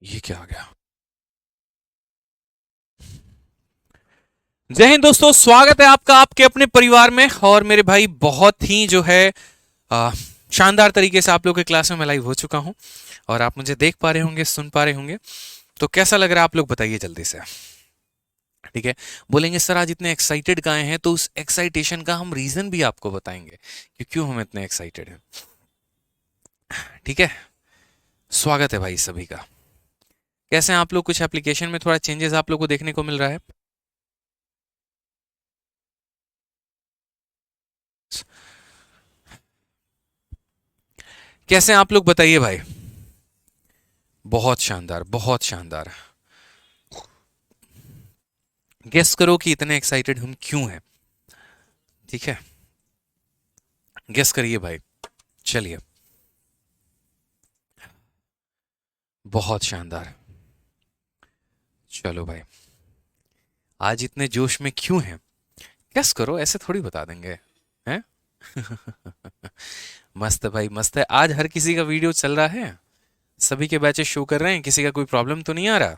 ये क्या आ गया? जय हिंद दोस्तों, स्वागत है आपका आपके अपने परिवार में। और मेरे भाई बहुत ही जो है आ, शानदार तरीके से आप लोगों के क्लास में मैं लाइव हो चुका हूं और आप मुझे देख पा रहे होंगे, सुन पा रहे होंगे। तो कैसा लग रहा है आप लोग बताइए जल्दी से। ठीक है। बोलेंगे सर आज इतने एक्साइटेड काहे हैं, तो उस एक्साइटेशन का हम रीजन भी आपको बताएंगे कि क्यों हम इतने एक्साइटेड हैं। ठीक है। स्वागत है भाई सभी का। कैसे हैं आप लोग? कुछ एप्लीकेशन में थोड़ा चेंजेस आप लोग को देखने को मिल रहा है? कैसे हैं आप लोग बताइए भाई। बहुत शानदार, बहुत शानदार। गेस करो कि इतने एक्साइटेड हम क्यों हैं। ठीक है, गेस करिए भाई। चलिए। बहुत शानदार। चलो भाई, आज इतने जोश में क्यों हैं? गेस करो, ऐसे थोड़ी बता देंगे। हैं? मस्त है भाई, मस्त है। आज हर किसी का वीडियो चल रहा है, सभी के बैचेस शो कर रहे हैं, किसी का कोई प्रॉब्लम तो नहीं आ रहा।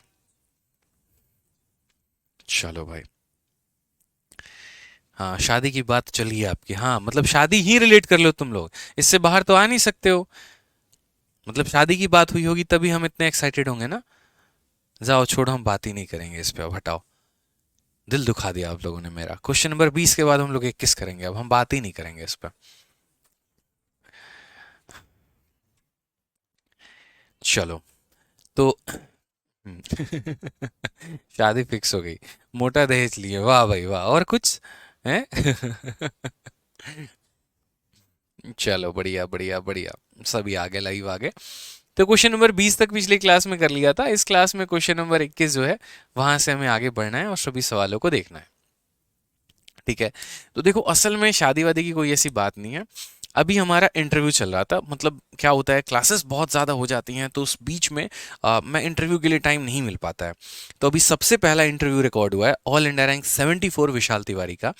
चलो भाई। हाँ, शादी की बात चली है आपकी। हाँ, मतलब शादी ही रिलेट कर लो तुम लोग, इससे बाहर तो आ नहीं सकते हो। मतलब शादी की बात हुई होगी तभी हम इतने एक्साइटेड होंगे ना। जाओ छोड़ो, हम बात ही नहीं करेंगे इस पे, अब हटाओ। दिल दुखा दिया आप लोगों ने मेरा। क्वेश्चन नंबर 20 के बाद हम लोग 21 करेंगे, अब हम बात ही नहीं करेंगे इस पर। चलो। तो शादी फिक्स हो गई। मोटा दहेज लिए, वाह भाई वाह। और कुछ है? चलो बढ़िया बढ़िया बढ़िया। सभी आगे, लाइव आगे। तो क्वेश्चन नंबर 20 तक पिछली क्लास में कर लिया था। इस क्लास में क्वेश्चन नंबर 21 जो है, वहां से हमें आगे बढ़ना है और सभी सवालों को देखना है। ठीक है। तो देखो, असल में शादी वादी की कोई ऐसी बात नहीं है। अभी हमारा इंटरव्यू चल रहा था। मतलब क्या होता है, क्लासेस बहुत ज़्यादा हो जाती हैं तो उस बीच में मैं इंटरव्यू के लिए टाइम नहीं मिल पाता है। तो अभी सबसे पहला इंटरव्यू रिकॉर्ड हुआ है ऑल इंडिया रैंक 74 विशाल तिवारी का।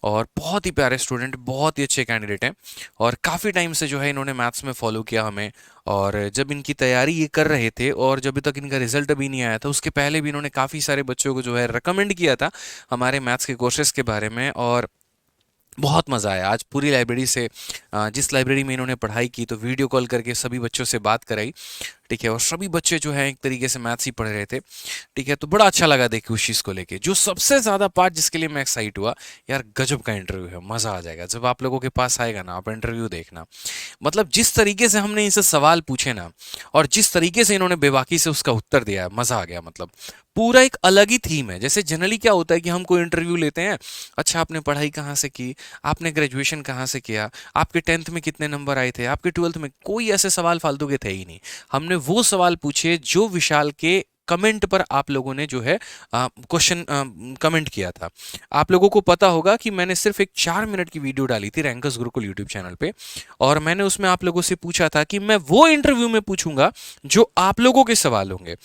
और बहुत ही प्यारे स्टूडेंट, बहुत ही अच्छे कैंडिडेट हैं। और काफ़ी टाइम से जो है इन्होंने मैथ्स में फॉलो किया हमें। और जब इनकी तैयारी ये कर रहे थे और जब तक इनका रिजल्ट अभी नहीं आया था, उसके पहले भी इन्होंने काफ़ी सारे बच्चों को जो है रिकमेंड किया था हमारे मैथ्स के कोर्सेज के बारे में। और बहुत मज़ा आया आज पूरी लाइब्रेरी से। जिस लाइब्रेरी में इन्होंने पढ़ाई की, तो वीडियो कॉल करके सभी बच्चों से बात कराई। ठीक है। और सभी बच्चे जो है एक तरीके से मैथ्स ही पढ़ रहे थे। ठीक है। तो बड़ा अच्छा लगा देखिए उस चीज़ को लेके। जो सबसे ज़्यादा पार्ट जिसके लिए मैं एक्साइट हुआ, यार गजब का इंटरव्यू है, मज़ा आ जाएगा जब आप लोगों के पास आएगा ना, आप इंटरव्यू देखना। मतलब जिस तरीके से हमने इनसे सवाल पूछे ना, और जिस तरीके से इन्होंने बेबाकी से उसका उत्तर दिया है, मजा आ गया। मतलब पूरा एक अलग ही थीम है। जैसे जनरली क्या होता है कि हम कोई इंटरव्यू लेते हैं, अच्छा आपने पढ़ाई कहाँ से की, आपने ग्रेजुएशन कहाँ से किया, आपके 10th में कितने नंबर आए थे, आपके 12th में, कोई ऐसे सवाल फालतू के थे ही नहीं। हमने वो सवाल पूछे जो विशाल के कमेंट पर आप लोगों ने जो है क्वेश्चन कमेंट किया था। आप लोगों को पता होगा कि मैंने सिर्फ एक 4 मिनट की वीडियो डाली थी रैंकर्स गुरुकुल यूट्यूब चैनल पे। और मैंने उसमें आप लोगों से पूछा था कि मैं वो इंटरव्यू में पूछूंगा जो आप लोगों के सवाल होंगे,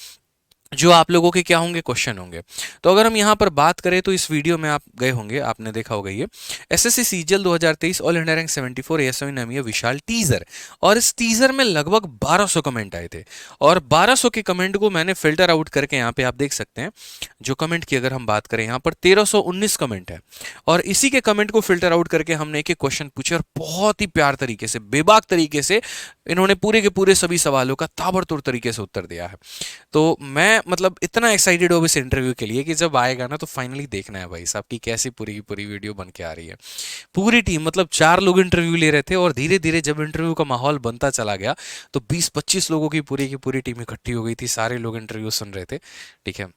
जो आप लोगों के क्या होंगे, क्वेश्चन होंगे। तो अगर हम यहाँ पर बात करें तो इस वीडियो में आप गए होंगे, आपने देखा होगा ये SSC CGL 2023 all India rank 74 ASO नामी है विशाल टीजर। और इस टीजर में लगभग 1200 कमेंट आए थे। और 1200 के कमेंट को मैंने फिल्टर आउट करके यहाँ पे आप देख सकते हैं। जो कमेंट की अगर हम बात करें, यहाँ पर 1319 कमेंट है। और इसी के कमेंट को फिल्टर आउट करके हमने एक एक क्वेश्चन पूछे और बहुत ही प्यार तरीके से, बेबाक तरीके से इन्होंने पूरे के पूरे सभी सवालों का ताबड़तोड़ तरीके से उत्तर दिया है। तो मैं मतलब इतना एक्साइटेड हूँ इस इंटरव्यू के लिए कि जब आएगा ना तो फाइनली देखना है भाई साहब की कैसी पूरी की पूरी वीडियो बन के आ रही है। पूरी टीम, मतलब 4 लोग इंटरव्यू ले रहे थे और धीरे धीरे जब इंटरव्यू का माहौल बनता चला गया तो 20-25 लोगों की पूरी टीम इकट्ठी हो गई थी। सारे लोग इंटरव्यू सुन रहे थे। ठीक है।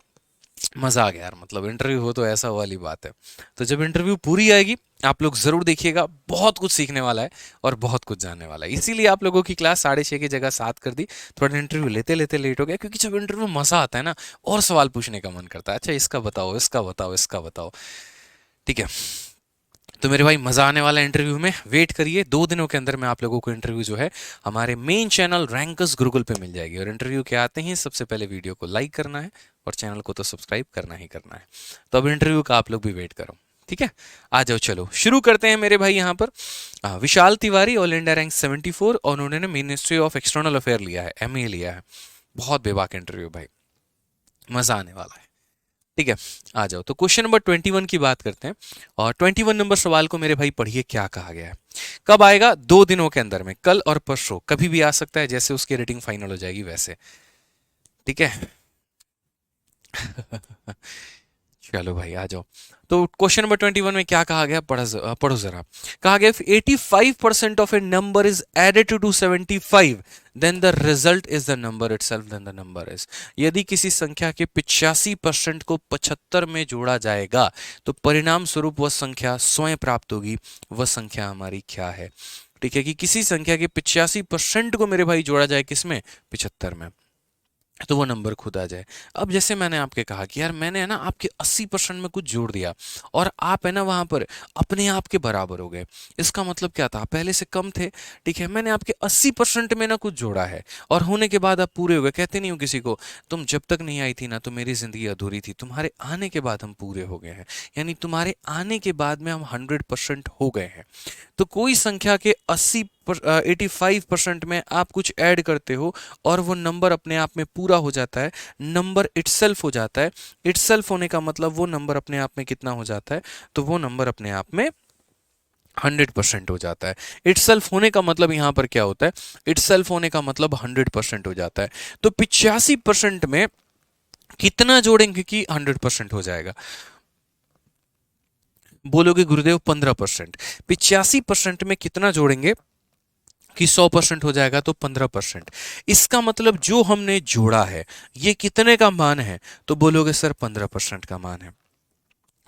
मजा आ गया यार। मतलब इंटरव्यू हो तो ऐसा वाली बात है। तो जब इंटरव्यू पूरी आएगी, आप लोग जरूर देखिएगा, बहुत कुछ सीखने वाला है और बहुत कुछ जानने वाला है। इसीलिए आप लोगों की क्लास 6:30 की जगह 7 कर दी। थोड़ा इंटरव्यू लेते लेते लेट हो गया, क्योंकि जब इंटरव्यू मजा आता है ना, और सवाल पूछने का मन करता है। अच्छा इसका बताओ, इसका बताओ, इसका बताओ। ठीक है। तो मेरे भाई मजा आने वाला इंटरव्यू में, वेट करिए। 2 दिनों के अंदर में आप लोगों को इंटरव्यू जो है हमारे मेन चैनल रैंकर्स गुरुकुल पे मिल जाएगी। और इंटरव्यू के आते ही सबसे पहले वीडियो को लाइक करना है और चैनल को तो सब्सक्राइब करना ही करना है। तो अब इंटरव्यू का आप लोग भी वेट करो। ठीक है। आ जाओ, चलो शुरू करते हैं मेरे भाई। यहाँ पर विशाल तिवारी ऑल इंडिया रैंक 74 और उन्होंने मिनिस्ट्री ऑफ एक्सटर्नल अफेयर लिया है, एमए लिया है। बहुत बेबाक इंटरव्यू भाई, मजा आने वाला है। ठीक है, आ जाओ तो क्वेश्चन नंबर 21 की बात करते हैं। और 21 नंबर सवाल को मेरे भाई पढ़िए, क्या कहा गया है। कब आएगा? 2 दिनों के अंदर में, कल और परसों, कभी भी आ सकता है, जैसे उसकी रेटिंग फाइनल हो जाएगी वैसे। ठीक है। चलो भाई आ जाओ। तो क्वेश्चन नंबर 21 में क्या कहा गया, पढ़ो जरा। कहा गया 85% of a number is added to 275 then the result is the number itself, then the number is. यदि किसी संख्या के 85% को 75 में जोड़ा जाएगा तो परिणाम स्वरूप वह संख्या स्वयं प्राप्त होगी। वह संख्या हमारी क्या है? ठीक है, कि किसी संख्या के 85% को मेरे भाई जोड़ा जाए किसमें? 75 में, तो वो नंबर खुद आ जाए। अब जैसे मैंने आपके कहा कि यार मैंने है ना आपके 80% में कुछ जोड़ दिया और आप है ना वहां पर अपने आप के बराबर हो गए। इसका मतलब क्या था? आप पहले से कम थे। ठीक है, मैंने आपके 80% में ना कुछ जोड़ा है और होने के बाद आप पूरे हो गए। कहते नहीं हो किसी को, तुम जब तक नहीं आई थी ना तो मेरी जिंदगी अधूरी थी, तुम्हारे आने के बाद हम पूरे हो गए हैं। यानी तुम्हारे आने के बाद में हम 100% हो गए हैं। तो कोई संख्या के 85% में आप कुछ ऐड करते हो और वो नंबर अपने आप में पूरा हो जाता है, नंबर इटसेल्फ हो जाता है। इटसेल्फ होने का मतलब वो नंबर अपने आप में कितना हो जाता है? तो वो नंबर अपने आप में 100% हो जाता है। इटसेल्फ होने का मतलब यहां पर क्या होता है? इटसेल्फ होने का मतलब 100% हो जाता है। तो 85% में कितना जोड़ेंगे कि 100% हो जाएगा? बोलोगे गुरुदेव 15%। 85% में कितना जोड़ेंगे कि 100% हो जाएगा? तो 15%। इसका मतलब जो हमने जोड़ा है ये कितने का मान है? तो बोलोगे सर 15% का मान है।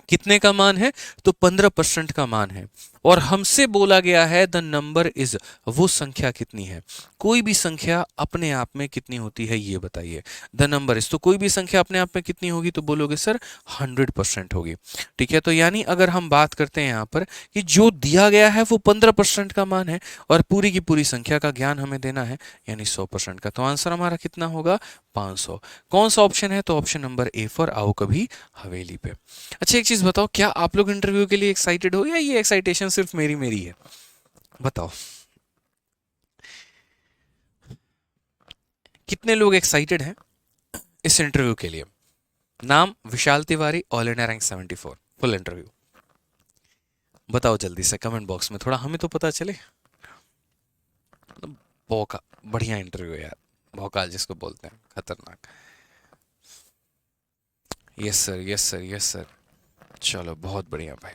कितने का मान है? तो 15% का मान है। और हमसे बोला गया है द नंबर इज, वो संख्या कितनी है? कोई भी संख्या अपने आप में कितनी होती है ये बताइए। द नंबर इज, तो कोई भी संख्या अपने आप में कितनी होगी? तो बोलोगे सर 100% होगी। ठीक है, तो यानी अगर हम बात करते हैं यहाँ पर कि जो दिया गया है वो 15% का मान है और पूरी की पूरी संख्या का ज्ञान हमें देना है यानी 100% का, तो आंसर हमारा कितना होगा? 500। कौन सा ऑप्शन है? तो ऑप्शन नंबर ए फॉर आओ कभी हवेली पे। अच्छा एक चीज बताओ, क्या आप लोग इंटरव्यू के लिए एक्साइटेड हो या ये एक्साइटेशन सिर्फ मेरी मेरी है? बताओ कितने लोग एक्साइटेड हैं इस इंटरव्यू के लिए? नाम Vishal Tiwari, all India rank 74, full interview. बताओ जल्दी से कमेंट बॉक्स में, थोड़ा हमें तो पता चले। भौका, बढ़िया इंटरव्यू यार, भौकाल जिसको बोलते हैं, खतरनाक। Yes sir, yes sir, yes sir. चलो बहुत बढ़िया भाई,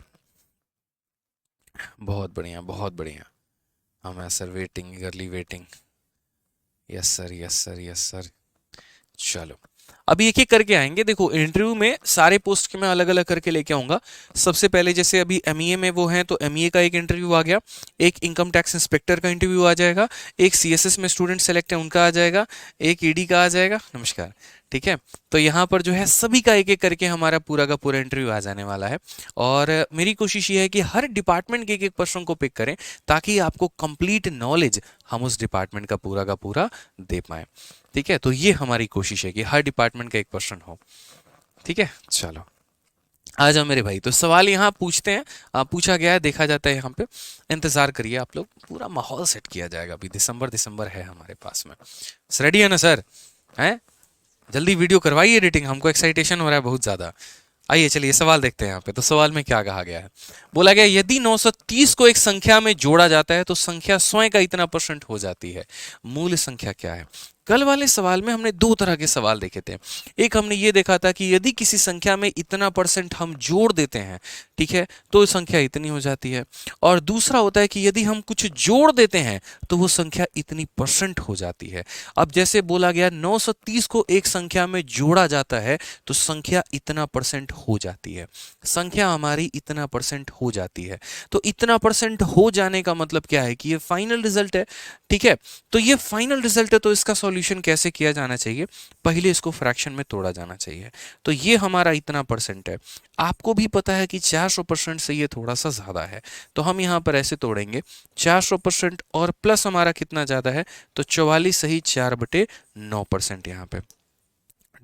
बहुत बढ़िया, बहुत बढ़िया। हम sir waiting, ईगरली waiting. Yes sir, yes sir, yes sir. चलो अभी एक एक करके आएंगे। देखो इंटरव्यू में सारे पोस्ट के मैं अलग अलग करके लेके आऊंगा। सबसे पहले जैसे अभी एमईए में वो है तो एमईए का एक इंटरव्यू आ गया, एक इनकम टैक्स इंस्पेक्टर का इंटरव्यू आ जाएगा, एक सीएसएस में स्टूडेंट सेलेक्ट है उनका आ जाएगा, एक ईडी का आ जाएगा। नमस्कार। ठीक है, तो यहाँ पर जो है सभी का एक एक करके हमारा पूरा का पूरा इंटरव्यू आ जाने वाला है। और मेरी कोशिश ये है कि हर डिपार्टमेंट के एक एक पर्सन को पिक करें ताकि आपको कंप्लीट नॉलेज हम उस डिपार्टमेंट का पूरा दे पाए। ठीक है, तो ये हमारी कोशिश है कि हर डिपार्टमेंट का एक पर्सन हो। ठीक है, चलो आ जाओ मेरे भाई। तो सवाल यहाँ पूछते हैं, पूछा गया है, देखा जाता है यहाँ पे। इंतजार करिए आप लोग, पूरा माहौल सेट किया जाएगा। अभी दिसंबर दिसंबर है हमारे पास में। रेडी है ना सर? हैं? जल्दी वीडियो करवाइए एडिटिंग, हमको एक्साइटेशन हो रहा है बहुत ज्यादा। आइए चलिए सवाल देखते हैं यहाँ पे। तो सवाल में क्या कहा गया है? बोला गया यदि 930 को एक संख्या में जोड़ा जाता है तो संख्या स्वयं का इतना % हो जाती है। मूल संख्या क्या है? कल वाले सवाल में हमने दो तरह के सवाल देखे थे। एक हमने ये देखा था कि यदि किसी संख्या में इतना % हम जोड़ देते हैं, ठीक है, तो संख्या इतनी हो जाती है। और दूसरा होता है कि यदि हम कुछ जोड़ देते हैं तो वो संख्या इतनी % हो जाती है। अब जैसे बोला गया 930 को एक संख्या में जोड़ा जाता है तो संख्या इतना % हो जाती है। संख्या हमारी इतना % हो जाती है। तो इतना % हो जाने का मतलब क्या है? कि ये फाइनल रिजल्ट है। ठीक है, तो ये फाइनल रिजल्ट है, तो इसका सॉल्यूशन कैसे किया जाना चाहिए? पहले इसको फ्रैक्शन में तोड़ा जाना चाहिए। तो ये हमारा इतना % है। आपको भी पता है कि 400% से ये थोड़ा सा ज्यादा है, तो हम यहाँ पर ऐसे तोड़ेंगे 400% और प्लस हमारा कितना ज्यादा है? तो 44 सही 4/9% यहाँ पे।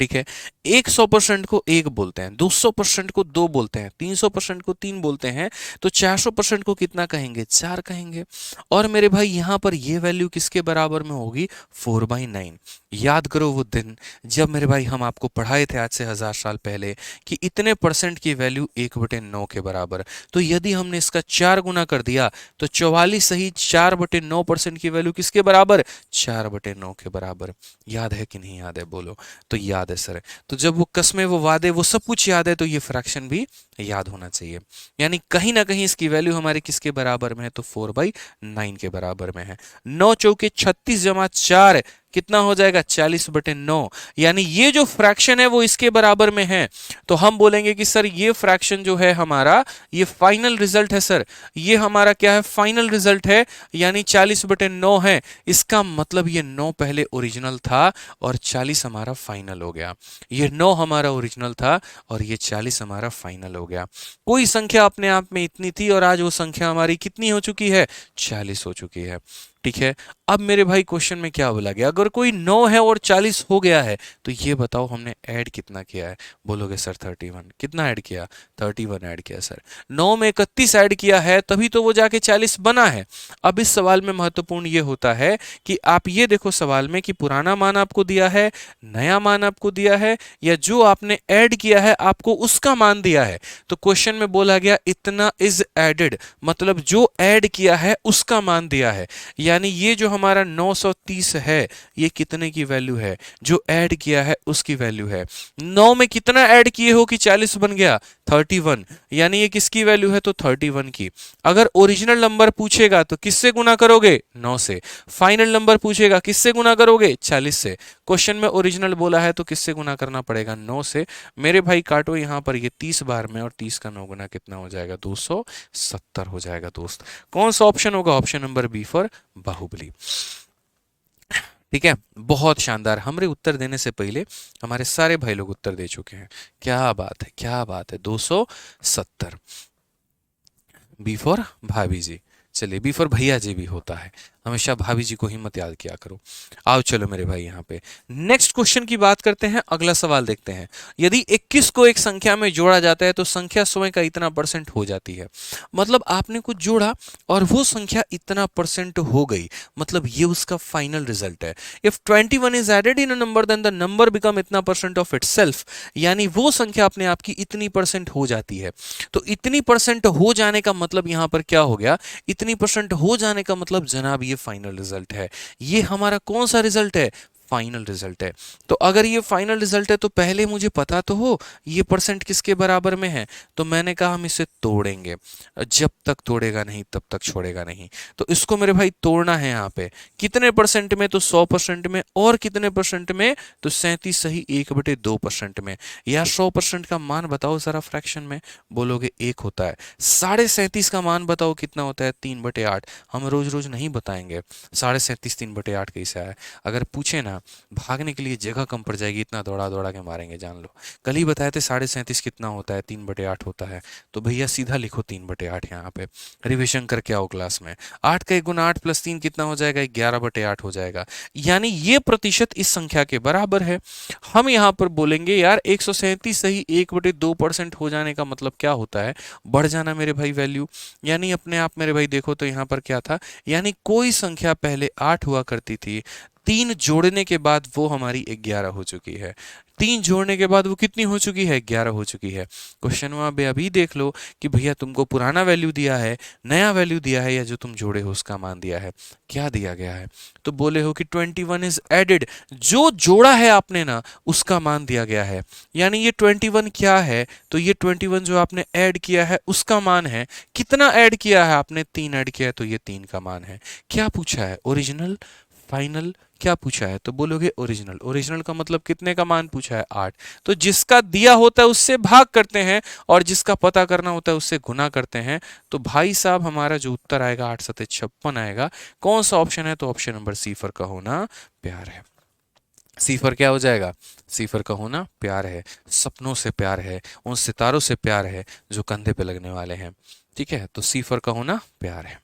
ठीक है, 100% को 1 बोलते हैं, 200% को 2 बोलते हैं, 300% को 3 बोलते हैं, तो 400% को कितना कहेंगे? 4 कहेंगे। और मेरे भाई यहाँ पर ये वैल्यू किसके बराबर में होगी? 4/9। याद करो वो दिन जब मेरे भाई हम आपको पढ़ाए थे आज से 1000 साल पहले कि इतने परसेंट की वैल्यू 1/9 के बराबर। तो यदि हमने इसका 4 गुना कर दिया तो 44 सही 4/9% की वैल्यू किसके बराबर? 4/9 के बराबर। याद है कि नहीं याद है? बोलो। तो याद है सर। तो जब वो कस्में, वो वादे, वो सब कुछ याद है, तो ये फ्रैक्शन भी याद होना चाहिए। यानी कहीं ना कहीं इसकी वैल्यू हमारी किसके बराबर में है? तो 4/9 के बराबर में है। 9 चौके 36 जमा 4 कितना हो जाएगा? 40/9। यानी ये जो फ्रैक्शन है वो इसके बराबर में है। तो हम बोलेंगे कि सर ये फ्रैक्शन जो है हमारा, ये फाइनल रिजल्ट है सर। ये हमारा क्या है? फाइनल रिजल्ट है, यानी 40/9 है। इसका मतलब ये 9 पहले ओरिजिनल था और 40 हमारा फाइनल हो गया। ये 9 हमारा ओरिजिनल था और ये 40 हमारा फाइनल हो गया। कोई संख्या अपने आप में इतनी थी और आज वो संख्या हमारी कितनी हो चुकी है? 40 हो चुकी है। ठीक है। अब मेरे भाई क्वेश्चन में क्या बोला गया? अगर कोई 9 है और 40 हो गया है तो ये बताओ हमने ऐड कितना किया है? बोलोगे सर 31। कितना ऐड किया? 31 ऐड किया सर। 9 में 31 ऐड किया है तभी तो वो जाके 40 बना है। अब इस सवाल में महत्वपूर्ण ये होता है कि आप ये देखो सवाल में कि पुराना मान आपको दिया है, नया मान आपको दिया है, या जो आपने ऐड किया है आपको उसका मान दिया है। तो क्वेश्चन में बोला गया इतना इज एडेड, मतलब जो ऐड किया है उसका मान दिया है। यानी ये जो हमारा 930 है ये कितने की वैल्यू है? जो ऐड किया है उसकी वैल्यू है। 9 में कितना ऐड किए हो कि 40 बन गया? 31। यानी ये किसकी वैल्यू है? तो 31 की। अगर ओरिजिनल नंबर पूछेगा तो किससे गुना करोगे? 9 से। फाइनल नंबर पूछेगा किससे गुना करोगे? 40 से। क्वेश्चन में ओरिजिनल बोला है तो किससे गुना करना पड़ेगा? 9 से। मेरे भाई काटो यहां पर, ये 30 बार में, और 30 का 9 गुना कितना हो जाएगा? 270 हो जाएगा दोस्त। कौन सा ऑप्शन होगा? Option number B for Baahubali. ठीक है, बहुत शानदार। हमरे उत्तर देने से पहले हमारे सारे भाई लोग उत्तर दे चुके हैं। क्या बात है, क्या बात है। 270। बी फॉर भाभी जी। चलिए, बी फॉर भैया जी भी होता है, हमेशा भाभी जी को ही मत याद किया करो। आओ चलो मेरे भाई यहाँ पे नेक्स्ट क्वेश्चन की बात करते हैं। अगला सवाल देखते हैं। यदि 21 को एक संख्या में जोड़ा जाता है तो संख्या स्वयं का इतना परसेंट हो जाती है। मतलब आपने कुछ जोड़ा और वो संख्या इतना परसेंट हो गई, मतलब ये उसका फाइनल रिजल्ट है। If 21 is added in a number then the number become इतना परसेंट ऑफ इटसेल्फ। यानी वो संख्या अपने आप की इतनी परसेंट हो जाती है। तो इतनी परसेंट हो जाने का मतलब यहां पर क्या हो गया? इतनी परसेंट हो जाने का मतलब जनाब ये फाइनल रिजल्ट है। ये हमारा कौन सा रिजल्ट है? फाइनल रिजल्ट है। तो अगर ये फाइनल रिजल्ट है तो पहले मुझे पता तो हो ये परसेंट किसके बराबर में है। तो मैंने कहा हम इसे तोड़ेंगे, जब तक तोड़ेगा नहीं तब तक छोड़ेगा नहीं। तो इसको मेरे भाई तोड़ना है यहाँ पे। कितने परसेंट में? तो 100% में। और कितने परसेंट में? तो 37 सही 1/2% में। या 100% का मान बताओ जरा फ्रैक्शन में। बोलोगे 1 होता है। 37.5 का मान बताओ कितना होता है? 3/8। हम रोज रोज नहीं बताएंगे 37.5 3/8 कैसा है। अगर पूछे ना, भागने के लिए जगह कम पड़ जाएगी, इतना दौड़ा दौड़ा के मारेंगे जान लो। कल ही बताए थे 37.5 कितना होता है? 3/8 होता है। तो भैया सीधा लिखो 3/8 यहाँ पे, रिविजन करके आओ क्लास में। 8 का 1 गुना 8 + 3 कितना हो जाएगा? 11/8 हो जाएगा। यानी ये प्रतिशत इस संख्या के बराबर है। हम यहाँ पर बोलेंगे यार 137 सही 1/2% हो जाने का मतलब क्या होता है? बढ़ जाना मेरे भाई वैल्यू। यानी अपने आप मेरे भाई देखो तो यहाँ पर क्या था? यानी कोई संख्या पहले 8 हुआ करती थी, 3 जोड़ने के बाद वो हमारी 11 हो चुकी है। 3 जोड़ने के बाद वो कितनी हो चुकी है? 11 हो चुकी है। क्वेश्चन में अब अभी देख लो कि भैया तुमको पुराना वैल्यू दिया है, नया वैल्यू दिया है, या जो तुम जोड़े हो उसका मान दिया है। क्या दिया गया है? तो बोले हो कि 21 इज एडेड। जो जोड़ा है आपने ना उसका मान दिया गया है। यानी ये 21 क्या है? तो ये 21 जो आपने ऐड किया है उसका मान है। कितना ऐड किया है आपने? 3 ऐड किया है, तो ये 3 का मान है। क्या पूछा है? ओरिजिनल, फाइनल, क्या पूछा है? तो बोलोगे ओरिजिनल। ओरिजिनल का मतलब कितने का मान पूछा है? 8। तो जिसका दिया होता है उससे भाग करते हैं और जिसका पता करना होता है उससे गुना करते हैं। तो भाई साहब हमारा जो उत्तर आएगा 8 7 56 आएगा। कौन सा ऑप्शन है? तो ऑप्शन नंबर सी फॉर का होना प्यार है। सी फॉर क्या हो जाएगा? सी फॉर का होना प्यार है। सपनों से प्यार है, उन सितारों से प्यार है जो कंधे पे लगने वाले हैं। ठीक है, तो सी फॉर का होना प्यार है।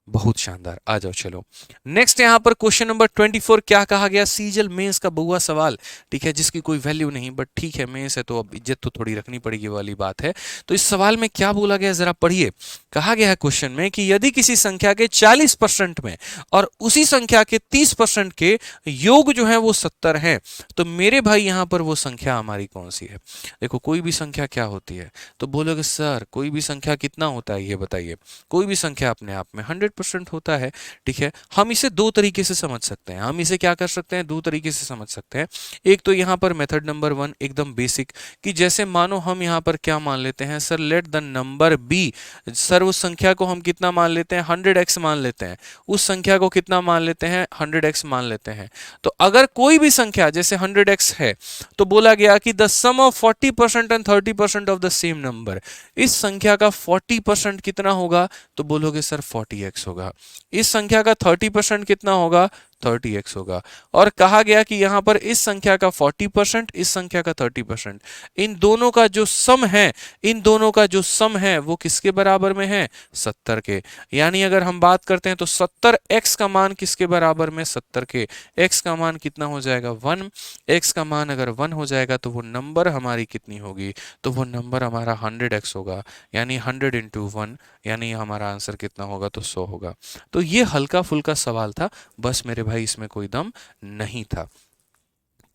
बहुत शानदार, आ जाओ चलो। नेक्स्ट यहाँ पर क्वेश्चन नंबर 24 क्या कहा गया, सीजल मेंस का बहुआ सवाल, ठीक है, जिसकी कोई वैल्यू नहीं, बट ठीक है मेंस है तो अब इज्जत तो थोड़ी रखनी पड़ेगी वाली बात है। तो इस सवाल में क्या बोला गया जरा पढ़िए। कहा गया है क्वेश्चन में कि यदि किसी संख्या के 40% में और उसी संख्या के 30% के योग जो है वो 70 है, तो मेरे भाई यहाँ पर वो संख्या हमारी कौन सी है। देखो कोई भी संख्या क्या होती है, तो बोलोगे सर कोई भी संख्या कितना होता है ये बताइए। कोई भी संख्या अपने आप में 100% होता है, ठीक है। हम इसे दो तरीके से समझ सकते हैं, हम इसे क्या कर सकते हैं, दो तरीके से समझ सकते हैं। एक तो यहाँ पर मेथड नंबर 1 एकदम बेसिक, कि जैसे मानो हम यहाँ पर क्या मान लेते हैं, sir let the number be, sir उस संख्या को हम कितना मान लेते हैं, 100x मान लेते हैं, उस संख्या को कितना मान लेते हैं, 100x मान लेते हैं। तो अगर कोई भी संख्या जैसे 100x है, तो बोला गया कि the sum of 40% and 30% of the same number, इस संख्या का 40% कितना होगा, तो बोलोगे सर 40x होगा। इस संख्या का 30% कितना होगा, 30x होगा। और कहा गया कि यहां पर इस संख्या का 40%, इस संख्या का 30%, इन दोनों का जो सम है, इन दोनों का जो सम है वो किसके बराबर में है, 70 के। यानी अगर हम बात करते हैं तो 70x का मान किसके बराबर में, 70 के। x का मान कितना हो जाएगा, 1। x का मान अगर 1 हो जाएगा तो वो नंबर हमारी कितनी होगी, तो वो नंबर हमारा 100x होगा, यानी 100 इंटू 1, यानी हमारा आंसर कितना होगा, तो 100 होगा। तो ये हल्का फुल्का सवाल था, बस मेरे भाई इसमें कोई दम नहीं था,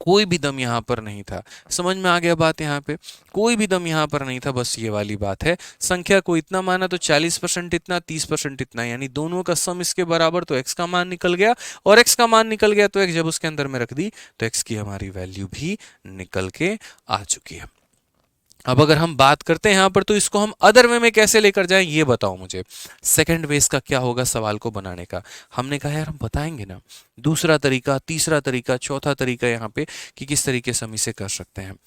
कोई भी दम यहाँ पर नहीं था। समझ में आ गया बात यहाँ पे, कोई भी दम यहाँ पर नहीं था, बस ये वाली बात है। संख्या को इतना माना तो 40% इतना, 30% इतना, यानी दोनों का सम इसके बराबर, तो x का मान निकल गया, और x का मान निकल गया तो x जब उसके अंदर में रख दी तो x की हमारी वैल्यू भी निकल के आ चुकी है। अब अगर हम बात करते हैं यहां पर, तो इसको हम अदर वे में कैसे लेकर जाएं ये बताओ मुझे। सेकंड वे इसका क्या होगा सवाल को बनाने का, हमने कहा यार हम बताएंगे ना, दूसरा तरीका, तीसरा तरीका, चौथा तरीका यहाँ पे कि किस तरीके से हम इसे कर सकते हैं।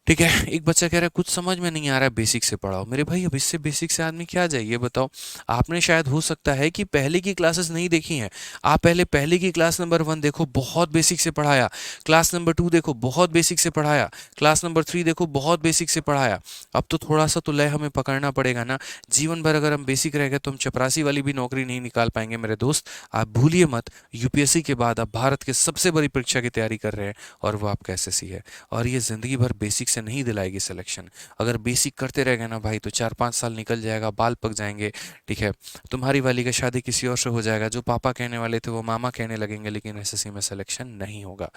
ठीक है, एक बच्चा कह रहा है कुछ समझ में नहीं आ रहा है, बेसिक से पढ़ाओ। मेरे भाई अब इससे बेसिक से आदमी क्या जाए ये बताओ। आपने शायद हो सकता है कि पहले की क्लासेस नहीं देखी हैं, आप पहले की क्लास नंबर 1 देखो, बहुत बेसिक से पढ़ाया, क्लास नंबर 2 देखो बहुत बेसिक से पढ़ाया, क्लास नंबर 3 देखो बहुत बेसिक से पढ़ाया। अब तो थोड़ा सा तो लय हमें पकड़ना पड़ेगा ना। जीवन भर अगर हम बेसिक रह गए तो हम चपरासी वाली भी नौकरी नहीं निकाल पाएंगे मेरे दोस्त। आप भूलिए मत, यूपीएससी के बाद आप भारत के सबसे बड़ी परीक्षा की तैयारी कर रहे हैं, और वो आपका एसएससी है। और ये जिंदगी भर बेसिक से नहीं दिलाएगी सिलेक्शन। अगर बेसिक करते रह गए ना भाई तो 4-5 साल निकल जाएगा, बाल पक जाएंगे, ठीक है। तुम्हारी वाली का शादी किसी और से हो जाएगा, जो पापा कहने वाले थे वो मामा कहने लगेंगे, लेकिन एसएससी में सिलेक्शन नहीं होगा,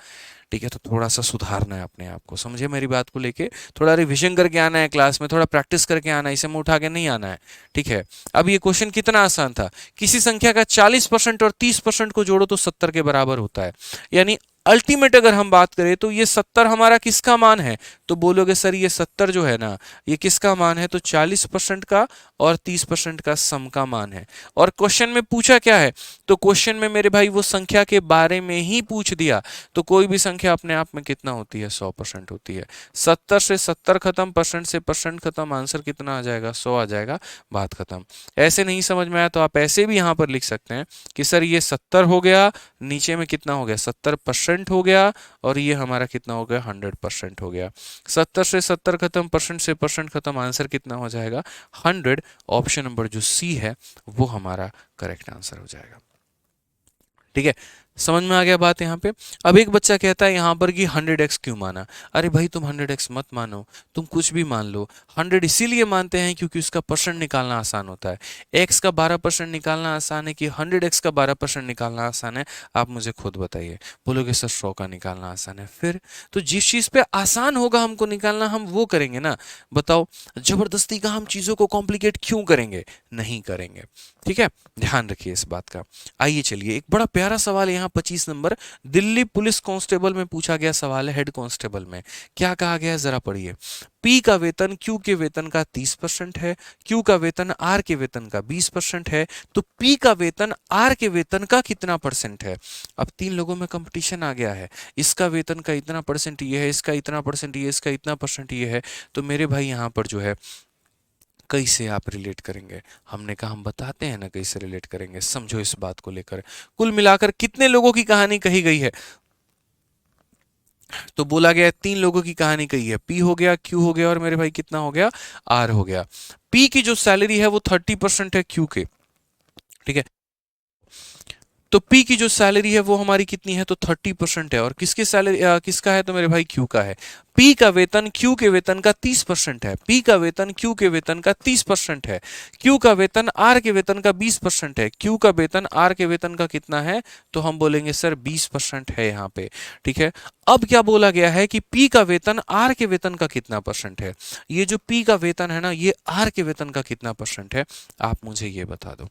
ठीक है। तो थोड़ा सा सुधारना है अपने आप को, समझे मेरी बात को लेके। थोड़ा रिविजन करके आना है क्लास में, थोड़ा प्रैक्टिस करके आना है, इसे मुंह उठा के नहीं आना है, ठीक है। अब ये क्वेश्चन कितना आसान था, किसी संख्या का 40% और 30% को जोड़ो तो 70 के बराबर होता है। यानी अल्टीमेट अगर हम बात करें तो ये 70 हमारा किसका मान है, तो बोलोगे सर ये 70 जो है ना ये किसका मान है, तो 40% का और 30% का सम का मान है। और क्वेश्चन में पूछा क्या है, तो क्वेश्चन में मेरे भाई वो संख्या के बारे में ही पूछ दिया। तो कोई भी संख्या अपने आप में कितना होती है, 100% होती है। 70 से 70 खत्म, परसेंट से परसेंट खत्म, आंसर कितना आ जाएगा, 100 आ जाएगा, बात खत्म। ऐसे नहीं समझ में आया तो आप ऐसे भी यहाँ पर लिख सकते हैं कि सर ये 70 हो गया, नीचे में कितना हो गया, 70% हो गया, और ये हमारा कितना हो गया, 100% हो गया। 70 से 70 खत्म, परसेंट से परसेंट खत्म, आंसर कितना हो जाएगा, 100। ऑप्शन नंबर जो सी है वो हमारा करेक्ट आंसर हो जाएगा, ठीक है। समझ में आ गया बात यहाँ पे। अब एक बच्चा कहता है यहाँ पर कि 100x क्यों माना। अरे भाई तुम 100x मत मानो, तुम कुछ भी मान लो। 100 इसीलिए मानते हैं क्योंकि उसका परसेंट निकालना आसान होता है। x का 12% निकालना आसान है कि 100x का 12% निकालना आसान है, आप मुझे खुद बताइए। बोलोगे सर 100 का निकालना आसान है, फिर तो जिस चीज पे आसान होगा हमको निकालना हम वो करेंगे ना। बताओ जबरदस्ती का हम चीजों को कॉम्प्लिकेट क्यों करेंगे, नहीं करेंगे, ठीक है। ध्यान रखिए इस बात का। आइए चलिए एक बड़ा प्यारा सवाल यहाँ 25 नंबर दिल्ली पुलिस कांस्टेबल में पूछा गया सवाल है, हेड कांस्टेबल में क्या कहा गया है जरा पढ़िए। पी का वेतन क्यू के वेतन का 30% है, क्यू का वेतन आर के वेतन का 20% है, तो पी का वेतन आर के वेतन का कितना परसेंट है। अब 3 लोगों में कंपटीशन आ गया है, इसका वेतन का इतना परसेंट ये है, इसका इतना परसेंट ये, इसका इतना परसेंट ये है। तो मेरे भाई यहाँ पर जो है कैसे आप रिलेट करेंगे, हमने कहा हम बताते हैं ना कैसे रिलेट करेंगे, समझो इस बात को लेकर। कुल मिलाकर कितने लोगों की कहानी कही गई है, तो बोला गया 3 लोगों की कहानी कही है। पी हो गया, क्यू हो गया, और मेरे भाई कितना हो गया, आर हो गया। पी की जो सैलरी है वो 30% है क्यू के, ठीक है। तो पी की जो सैलरी है वो हमारी कितनी है, तो 30% है। और किसकी सैलरी किसका है, तो मेरे भाई क्यू का है। पी का वेतन क्यू के वेतन का 30% है। पी का वेतन क्यू के वेतन का 30% है। क्यू का वेतन आर के वेतन का 20% है। क्यू का वेतन आर के वेतन का कितना है, तो हम बोलेंगे सर 20% है यहाँ पे। ठीक है। अब क्या बोला गया है कि पी का वेतन आर के वेतन का कितना परसेंट है। ये जो पी का वेतन है ना, ये आर के वेतन का कितना परसेंट है, आप मुझे ये बता दो।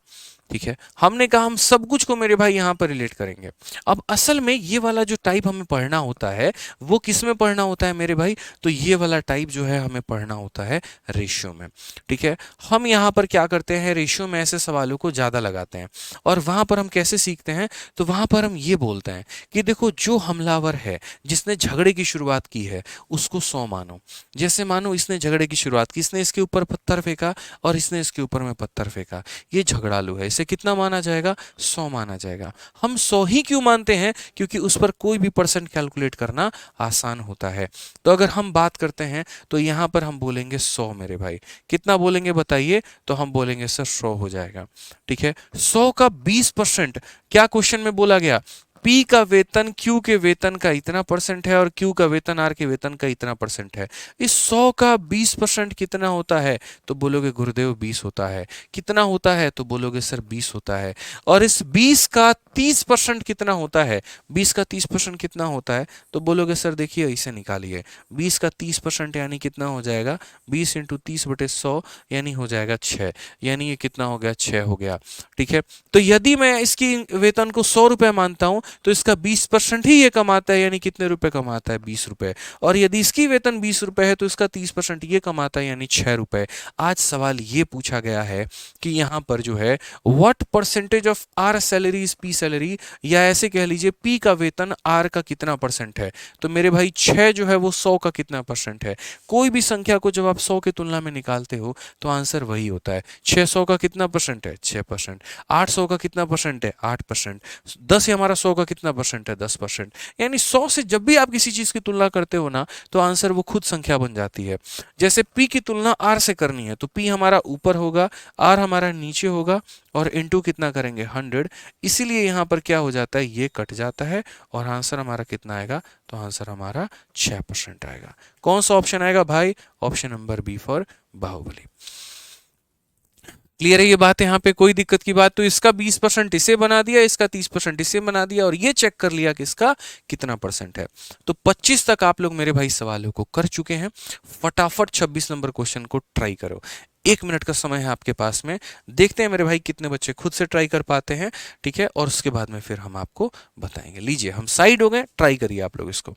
ठीक है। हमने कहा हम सब कुछ को मेरे भाई यहां पर रिलेट करेंगे। अब असल में ये वाला जो टाइप हमें पढ़ना होता है वो किस में पढ़ना होता है मेरे भाई, तो ये वाला टाइप जो है हमें पढ़ना होता है रेशियो में। ठीक है। हम यहाँ पर क्या करते हैं, रेशियो में ऐसे सवालों को ज्यादा लगाते हैं। और वहां पर हम कैसे सीखते हैं, तो वहां पर हम ये बोलते हैं कि देखो जो हमलावर है, जिसने झगड़े की शुरुआत की है, उसको 100 मानो। जैसे मानो इसने झगड़े की शुरुआत की, इसने इसके ऊपर पत्थर फेंका और इसने इसके ऊपर में पत्थर फेंका, ये झगड़ालू है, इसे कितना माना जाएगा, 100 माना जाएगा। हम 100 ही क्यों मानते हैं, क्योंकि उस पर कोई भी परसेंट कैलकुलेट करना आसान होता है। तो अगर हम बात करते हैं तो यहां पर हम बोलेंगे 100 मेरे भाई। कितना बोलेंगे बताइए, तो हम बोलेंगे सर 100 हो जाएगा। ठीक है। 100 का 20%, क्या क्वेश्चन में बोला गया, पी का वेतन क्यू के वेतन का इतना परसेंट है और क्यू का वेतन आर के वेतन का इतना परसेंट है। इस 100 का 20% कितना होता है, तो बोलोगे गुरुदेव 20 होता है। कितना होता है, तो बोलोगे सर 20 होता है। और इस 20 का 30% कितना होता है, 20 का 30% कितना होता है, तो बोलोगे सर देखिए इसे निकालिए। 20 का 30% यानी कितना हो जाएगा, 20 इंटू 30/100 यानी हो जाएगा 6। यानी ये कितना हो गया, 6 हो गया। ठीक है। तो यदि मैं इसकी वेतन को 100 रुपए मानता हूं, तो इसका 20% ही ये कमाता है, यानी कितने रुपए कमाता है, 20 रुपए। और यदि इसकी वेतन 20 रुपए है तो इसका 30% ये कमाता है, यानी 6 रुपए। आज सवाल ये पूछा गया है कि यहाँ पर जो है what percentage of R salary is P salary, या ऐसे कह लीजिए पी का वेतन आर का कितना परसेंट है। तो मेरे भाई 6 जो है वो 100 का कितना परसेंट है। कोई भी संख्या को जब आप 100 की तुलना में निकालते हो तो आंसर वही होता है। 600 का कितना परसेंट है, 6%। 800 का कितना परसेंट है, 8%। 10 ही हमारा 100 का कितना परसेंट है, 10%। यानी 100 से जब भी आप किसी चीज की तुलना करते हो ना, तो आंसर वो खुद संख्या बन जाती है। जैसे पी की तुलना आर से करनी है तो पी हमारा ऊपर होगा, आर हमारा नीचे होगा, और इनटू कितना करेंगे, 100। इसीलिए यहां पर क्या हो जाता है, ये कट जाता है और आंसर हमारा कितना आएगा, तो आंसर हमारा 6% आएगा। कौन सा ऑप्शन आएगा भाई, option number B for Baahubali. Clear है ये बात, यहाँ पे कोई दिक्कत की बात, तो इसका 20% इसे बना दिया, इसका 30% इसे बना दिया, और ये चेक कर लिया कि इसका कितना परसेंट है। तो 25 तक आप लोग मेरे भाई सवालों को कर चुके हैं। फटाफट 26 नंबर क्वेश्चन को ट्राई करो। 1 मिनट का समय है आपके पास में। देखते हैं मेरे भाई कितने बच्चे खुद से ट्राई कर पाते हैं। ठीक है। और उसके बाद में फिर हम आपको बताएंगे। लीजिए हम साइड हो गए, ट्राई करिए आप लोग इसको।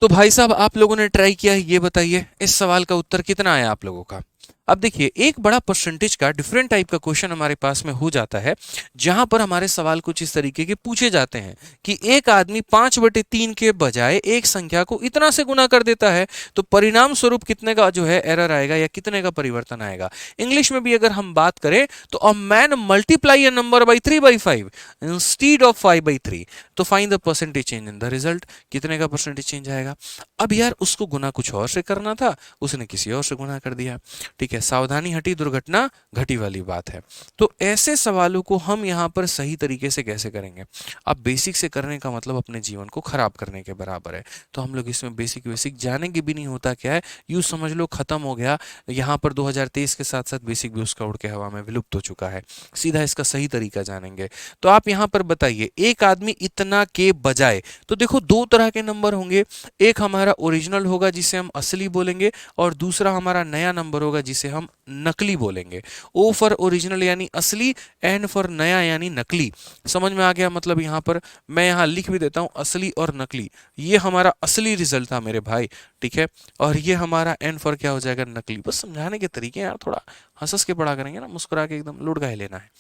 तो भाई साहब आप लोगों ने ट्राई किया है, ये बताइए इस सवाल का उत्तर कितना आया आप लोगों का। अब देखिए एक बड़ा परसेंटेज का डिफरेंट टाइप का क्वेश्चन हमारे पास में हो जाता है, जहां पर हमारे सवाल कुछ इस तरीके के पूछे जाते हैं कि एक आदमी 5/3 के बजाय एक संख्या को इतना से गुना कर देता है, तो परिणाम स्वरूप कितने का जो है एरर आएगा या कितने का परिवर्तन आएगा। इंग्लिश में भी अगर हम बात करें तो a man multiply a number by 3/5 instead of 5/3, तो find the percentage change in the result, कितने का परसेंटेज चेंज आएगा। अब यार उसको गुना कुछ और से करना था, उसने किसी और से गुना कर दिया। ठीक है, सावधानी हटी दुर्घटना घटी वाली बात है। तो ऐसे सवालों को हम यहाँ पर सही तरीके से कैसे करेंगे। अब बेसिक से करने का मतलब अपने जीवन को खराब करने के बराबर है। तो हम लोग इसमें बेसिक बेसिक जानेंगे भी नहीं, होता क्या है यूँ समझ लो खत्म हो गया। यहाँ पर 2023 के साथ साथ बेसिक भी उसका उड़ के हवा में विलुप्त हो चुका है। सीधा इसका सही तरीका जानेंगे। तो आप यहाँ पर बताइए एक आदमी इतना के बजाय, तो देखो दो तरह के नंबर होंगे, एक हमारा ओरिजिनल होगा जिसे हम असली बोलेंगे, और दूसरा हमारा नया नंबर होगा जिसे हम नकली बोलेंगे। ओ फॉर ओरिजिनल यानी असली, एन फॉर नया यानी नकली। समझ में आ गया। मतलब यहाँ पर मैं यहाँ लिख भी देता हूँ असली और नकली, ये हमारा असली रिजल्ट था मेरे भाई। ठीक है, और ये हमारा एन फॉर क्या हो जाएगा, नकली। बस समझाने के तरीके यार थोड़ा हंस हंस के पढ़ा करेंगे ना, मुस्कुरा के एकदम लुढ़का ही लेना है।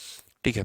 ठीक है,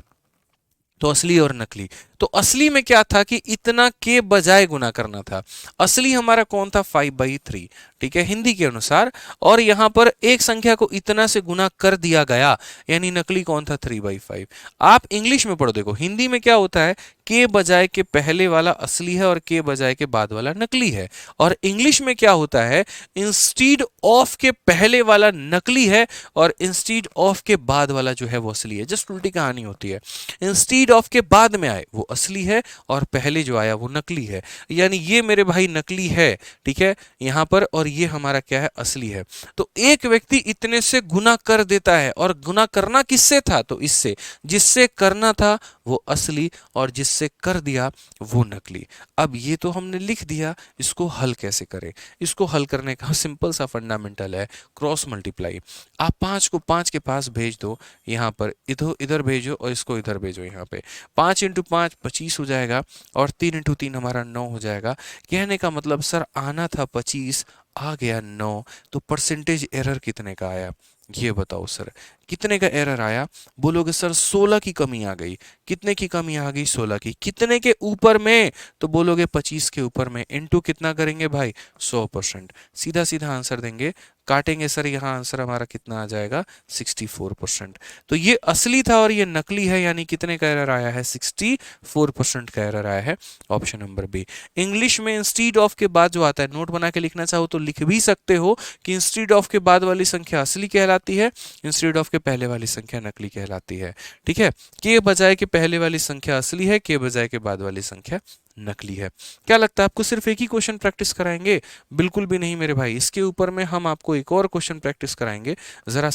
तो असली और नकली। तो असली में क्या था कि इतना के बजाय गुना करना था। असली हमारा कौन था, 5/3। ठीक है, हिंदी के अनुसार। और यहां पर एक संख्या को इतना से गुना कर दिया गया, यानी नकली कौन था, 3/5। आप इंग्लिश में पढ़ो, देखो हिंदी में क्या होता है, के बजाय के पहले वाला असली है और के बजाय के बाद वाला नकली है। और इंग्लिश में क्या होता है, इंस्टीड ऑफ के पहले वाला नकली है और इंस्टीड ऑफ के बाद वाला जो है वो असली है। जस्ट उल्टी कहानी होती है, इंस्टीड ऑफ के बाद में आए वो असली है और पहले जो आया वो नकली है। यानी ये मेरे भाई नकली है, ठीक है यहां पर, और ये हमारा क्या है, असली है। तो एक व्यक्ति इतने से गुना कर देता है, और गुना करना किससे था, तो इससे, जिससे करना था वो असली और जिससे कर दिया वो नकली। अब ये तो हमने लिख दिया, इसको हल कैसे करें। इसको हल करने का सिंपल सा फंडामेंटल है, क्रॉस मल्टीप्लाई। आप 5 को 5 के पास भेज दो, यहाँ पर इधर इधर भेजो और इसको इधर भेजो। यहाँ पे 5 × 5 25 हो जाएगा, और 3 × 3 हमारा 9 हो जाएगा। कहने का मतलब सर आना था 25, आ गया 9, तो परसेंटेज एरर कितने का आया, ये बताओ सर कितने का एरर आया। बोलोगे सर 16 की कमी आ गई। कितने की कमी आ गई, 16 की। कितने के ऊपर में, तो बोलोगे 25 के ऊपर में। इनटू कितना करेंगे भाई, 100%। सीधा सीधा आंसर देंगे, काटेंगे सर, यहाँ आंसर हमारा कितना आ जाएगा, 64%। तो ये असली था और ये नकली है, यानी कितने का एरर आया है, 64% का एरर आया है। Option number B. इंग्लिश में इंस्टीड ऑफ के बाद जो आता है, नोट बना के लिखना चाहो तो लिख भी सकते हो कि इंस्टीड ऑफ के बाद वाली संख्या असली कहलाती है, इंस्टीड ऑफ के पहले वाली संख्या नकली कहलाती है। ठीक है, के बजाय के पहले वाली संख्या असली है, के बजाय के बाद वाली संख्या नकली है। क्या लगता है आपको सिर्फ एक ही क्वेश्चन प्रैक्टिस कराएंगे? बिल्कुल भी नहीं मेरे भाई, इसके ऊपर में हम आपको एक और क्वेश्चन प्रैक्टिस कराएंगे। जरा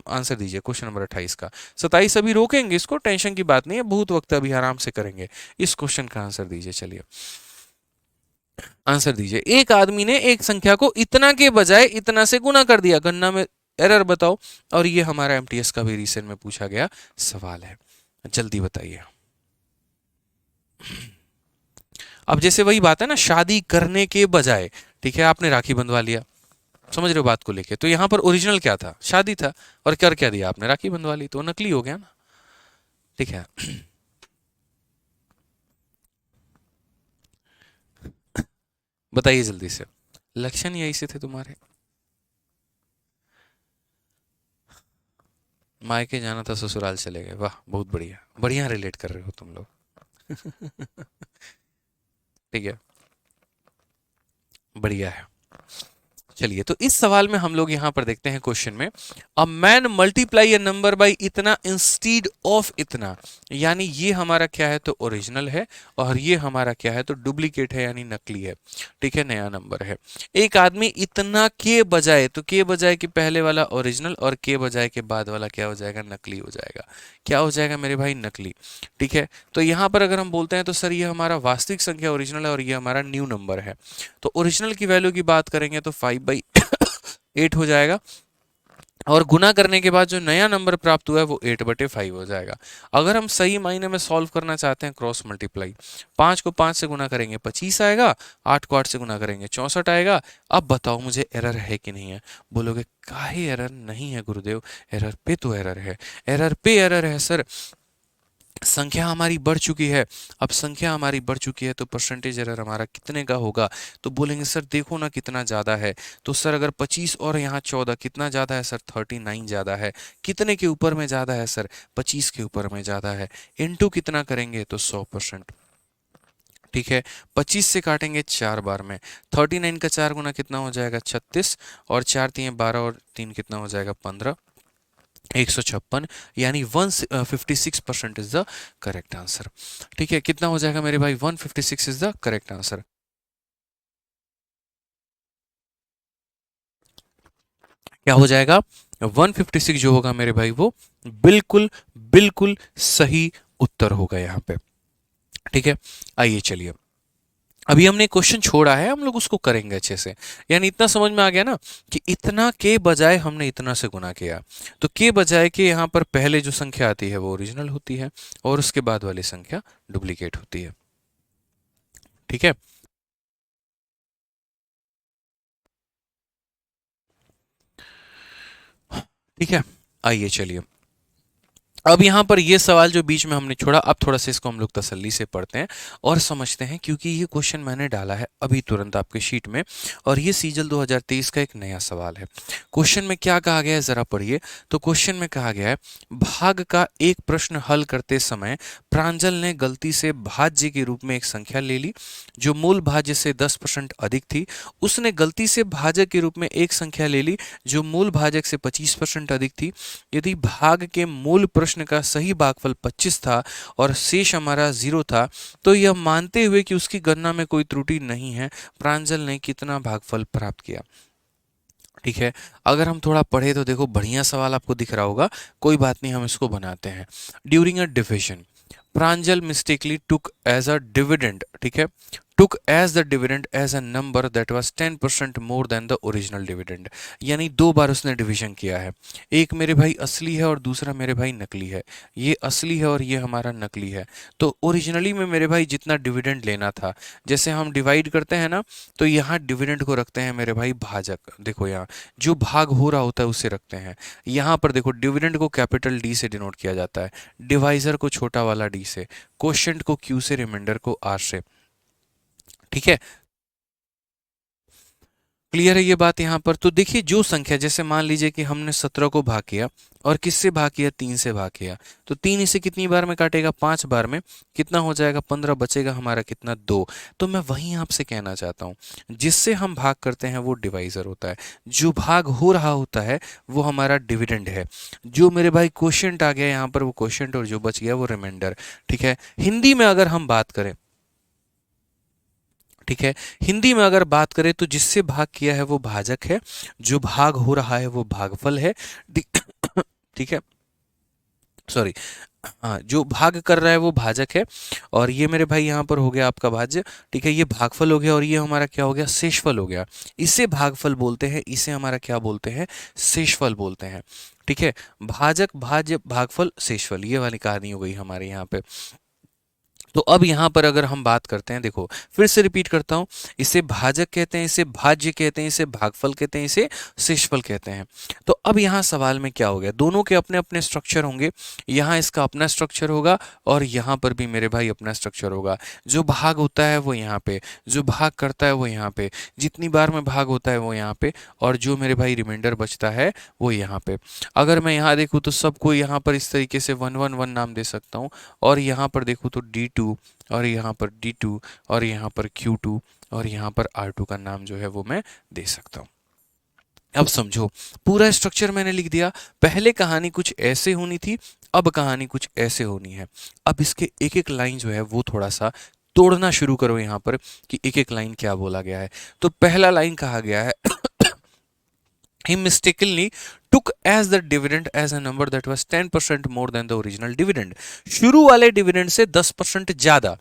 आंसर दीजिए क्वेश्चन नंबर 28 का। 27 अभी रोकेंगे इसको, टेंशन की बात नहीं है, बहुत वक्त अभी आराम से करेंगे। इस क्वेश्चन का आंसर दीजिए, चलिए आंसर दीजिए। एक आदमी ने एक संख्या को इतना के बजाय इतना से गुना कर दिया, गणना में एरर बताओ। और ये हमारा एमटीएस का भी रिसेंट में पूछा गया सवाल है, जल्दी बताइए। अब जैसे वही बात है ना, शादी करने के बजाय, ठीक है आपने राखी बंधवा लिया, समझ रहे हो बात को लेके, तो यहां पर ओरिजिनल क्या था, शादी था, और कर क्या दिया आपने, राखी बंधवा ली, तो नकली हो गया ना। ठीक है बताइए जल्दी से, लक्षण यही से थे तुम्हारे। मायके जाना था ससुराल चले गए, वाह बहुत बढ़िया, बढ़िया रिलेट कर रहे हो तुम लोग ठीक है, बढ़िया है। चलिए, तो इस सवाल में हम लोग यहां पर देखते हैं क्वेश्चन में, a man multiply a number by इतना इंस्टीड ऑफ इतना, यानी ये हमारा क्या है, तो ओरिजिनल है, और ये हमारा क्या है, तो डुप्लीकेट है यानी नकली है। ठीक है, नया नंबर है। एक आदमी इतना के बजाय, तो के बजाय के पहले वाला ओरिजिनल और के बजाय के बाद वाला क्या हो जाएगा, नकली हो जाएगा। क्या हो जाएगा मेरे भाई, नकली। ठीक है, तो यहां पर अगर हम बोलते हैं तो सर ये हमारा वास्तविक संख्या ओरिजिनल है और ये हमारा न्यू नंबर है। तो ओरिजिनल की वैल्यू की बात करेंगे तो 5/8 हो जाएगा, और गुना करने के बाद जो नया नंबर प्राप्त हुआ है वो 8/5 हो जाएगा। अगर हम सही मायने में सॉल्व करना चाहते हैं क्रॉस मल्टीप्लाई, 5 को 5 से गुना करेंगे 25 आएगा, 8 को 8 से गुना करेंगे 64 आएगा। अब बताओ मुझे एरर है कि नहीं है? बोलोगे काहे एरर नहीं है गुरुदेव, एरर पे तो एरर है, एरर पे एरर है सर, संख्या हमारी बढ़ चुकी है। अब संख्या हमारी बढ़ चुकी है तो परसेंटेज एरर हमारा कितने का होगा? तो बोलेंगे सर देखो ना कितना ज़्यादा है। तो सर अगर 25 और यहाँ 14 कितना ज़्यादा है सर? 39 ज़्यादा है। कितने के ऊपर में ज़्यादा है सर? 25 के ऊपर में ज़्यादा है। इनटू कितना करेंगे तो 100%। ठीक है, 25 से काटेंगे 4 बार में, 39 का 4 गुना कितना हो जाएगा? 36, और 4 तीन 12 और 3 कितना हो जाएगा? 15, 156, यानी 156% इज द करेक्ट आंसर। ठीक है, कितना हो जाएगा मेरे भाई? 156 इज द करेक्ट आंसर। क्या हो जाएगा? 156 जो होगा मेरे भाई वो बिल्कुल बिल्कुल सही उत्तर होगा यहाँ पे। ठीक है, आइए चलिए, अभी हमने क्वेश्चन छोड़ा है, हम लोग उसको करेंगे अच्छे से। यानी इतना समझ में आ गया ना कि इतना के बजाय हमने इतना से गुना किया, तो के बजाय के यहाँ पर पहले जो संख्या आती है वो ओरिजिनल होती है और उसके बाद वाली संख्या डुप्लीकेट होती है। ठीक है, ठीक है, आइए चलिए, अब यहाँ पर ये सवाल जो बीच में हमने छोड़ा, अब थोड़ा सा इसको हम लोग तसल्ली से पढ़ते हैं और समझते हैं, क्योंकि ये क्वेश्चन मैंने डाला है अभी तुरंत आपके शीट में, और ये सीजल 2023 का एक नया सवाल है। क्वेश्चन में क्या कहा गया है जरा पढ़िए। तो क्वेश्चन में कहा गया है, भाग का एक प्रश्न हल करते समय प्रांजल ने गलती से भाज्य के रूप में एक संख्या ले ली जो मूल भाज्य से 10% अधिक थी। उसने गलती से भाजक के रूप में एक संख्या ले ली जो मूल भाजक से 25% अधिक थी। यदि भाग के मूल प्रश्न का सही भागफल 25 था और शेष हमारा 0 था, तो यह मानते हुए कि उसकी गणना में कोई त्रुटि नहीं है, प्रांजल ने कितना भागफल प्राप्त किया? ठीक है, अगर हम थोड़ा पढ़े तो देखो बढ़िया सवाल आपको दिख रहा होगा, कोई बात नहीं, हम इसको बनाते हैं। During a division Pranjal mistakenly took as a dividend, ठीक है, took as the dividend as a number that was 10% more than the original dividend, यानी दो बार उसने डिवीजन किया है। एक मेरे भाई असली है और दूसरा मेरे भाई नकली है। ये असली है और ये हमारा नकली है। तो ओरिजिनली में मेरे भाई जितना डिविडेंड लेना था, जैसे हम डिवाइड करते हैं ना, तो यहाँ डिविडेंड को रखते हैं मेरे भाई भाजक। देखो यहाँ जो भाग हो रहा होता है उसे रखते हैं। यहाँ पर देखो डिविडेंड को कैपिटल डी से डिनोट किया जाता है, डिवाइजर को छोटा वाला डी से, क्वोशिएंट को क्यू से, रिमाइंडर को आर से। ठीक है, क्लियर है ये बात यहाँ पर? तो देखिए जो संख्या, जैसे मान लीजिए कि हमने 17 को भाग किया और किससे भाग किया? 3 से भाग किया, तो 3 इसे कितनी बार में काटेगा? 5 बार में। कितना हो जाएगा? 15, बचेगा हमारा कितना? 2। तो मैं वहीं आपसे कहना चाहता हूँ, जिससे हम भाग करते हैं वो डिवाइजर होता है, जो भाग हो रहा होता है वो हमारा डिविडेंड है। जो मेरे भाई क्वोशिएंट आ गया यहाँ पर वो क्वोशिएंट, और जो बच गया वो रिमाइंडर। ठीक है, हिंदी में अगर हम बात करें, ठीक है, हिंदी में अगर बात करें तो जिससे भाग किया है वो भाजक है, जो भाग हो रहा है वो भागफल है। ठीक है, सॉरी, हाँ, जो भाग कर रहा है वो भाजक है, और ये मेरे भाई यहाँ पर हो गया आपका भाज्य। ठीक है, ये भागफल हो गया और ये हमारा क्या हो गया? शेषफल हो गया। इसे भागफल बोलते हैं, इसे हमारा क्या बोलते हैं? शेषफल बोलते हैं। ठीक है, भाजक, भाज्य, भागफल, शेषफल, ये वाली कहानी हो गई हमारे यहाँ पे। तो अब यहाँ पर अगर हम बात करते हैं, देखो फिर से रिपीट करता हूँ, इसे भाजक कहते हैं, इसे भाज्य कहते हैं, इसे भागफल कहते हैं, इसे शेषफल कहते हैं। तो अब यहाँ सवाल में क्या हो गया? दोनों के अपने अपने स्ट्रक्चर होंगे, यहाँ इसका अपना स्ट्रक्चर होगा और यहाँ पर भी मेरे भाई अपना स्ट्रक्चर होगा। जो भाग होता है वो यहाँ पे, जो भाग करता है वो यहाँ पे, जितनी बार में भाग होता है वो यहाँ पे, और जो मेरे भाई रिमाइंडर बचता है वो यहाँ पे। अगर मैं यहाँ देखूँ तो सबको यहाँ पर इस तरीके से 111 नाम दे सकता हूँ, और यहाँ पर देखूँ तो D2, और यहाँ पर D2, और यहाँ पर Q2, और यहाँ पर R2 का नाम जो है वो मैं दे सकता हूँ। अब समझो, पूरा स्ट्रक्चर मैंने लिख दिया। पहले कहानी कुछ ऐसे होनी थी, अब कहानी कुछ ऐसे होनी है। अब इसके एक एक लाइन जो है वो थोड़ा सा तोड़ना शुरू करो यहाँ पर, कि एक एक लाइन क्या बोला गया है। तो पहला लाइन कहा गया है, he mistakenly took as the dividend as a number that was 10% more than the original dividend। शुरू वाले डिविडेंड से 10% ज्यादा,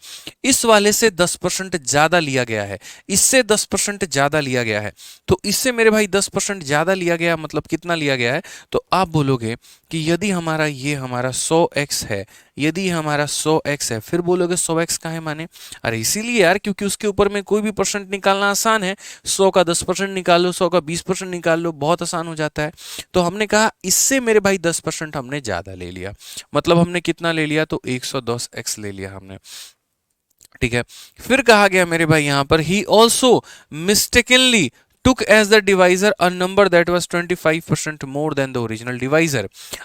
इस वाले से 10% ज्यादा लिया गया है, इससे 10% ज्यादा लिया गया है। तो इससे मेरे भाई 10% ज्यादा लिया गया, मतलब कितना लिया गया है? तो आप बोलोगे कि यदि हमारा ये हमारा 100x है, यदि हमारा 100x है, फिर बोलोगे 100x का है माने, अरे इसीलिए यार क्योंकि उसके ऊपर में कोई भी परसेंट निकालना आसान है। 100 का 10% निकाल लो, 100 का 20% निकाल लो, बहुत आसान हो जाता है। तो हमने कहा इससे मेरे भाई 10% हमने ज्यादा ले लिया, मतलब हमने कितना ले लिया? तो 110x ले लिया हमने, ठीक है। फिर कहा गया मेरे भाई यहां पर he also mistakenly took as the divisor a number that was 25% more than the original divisor।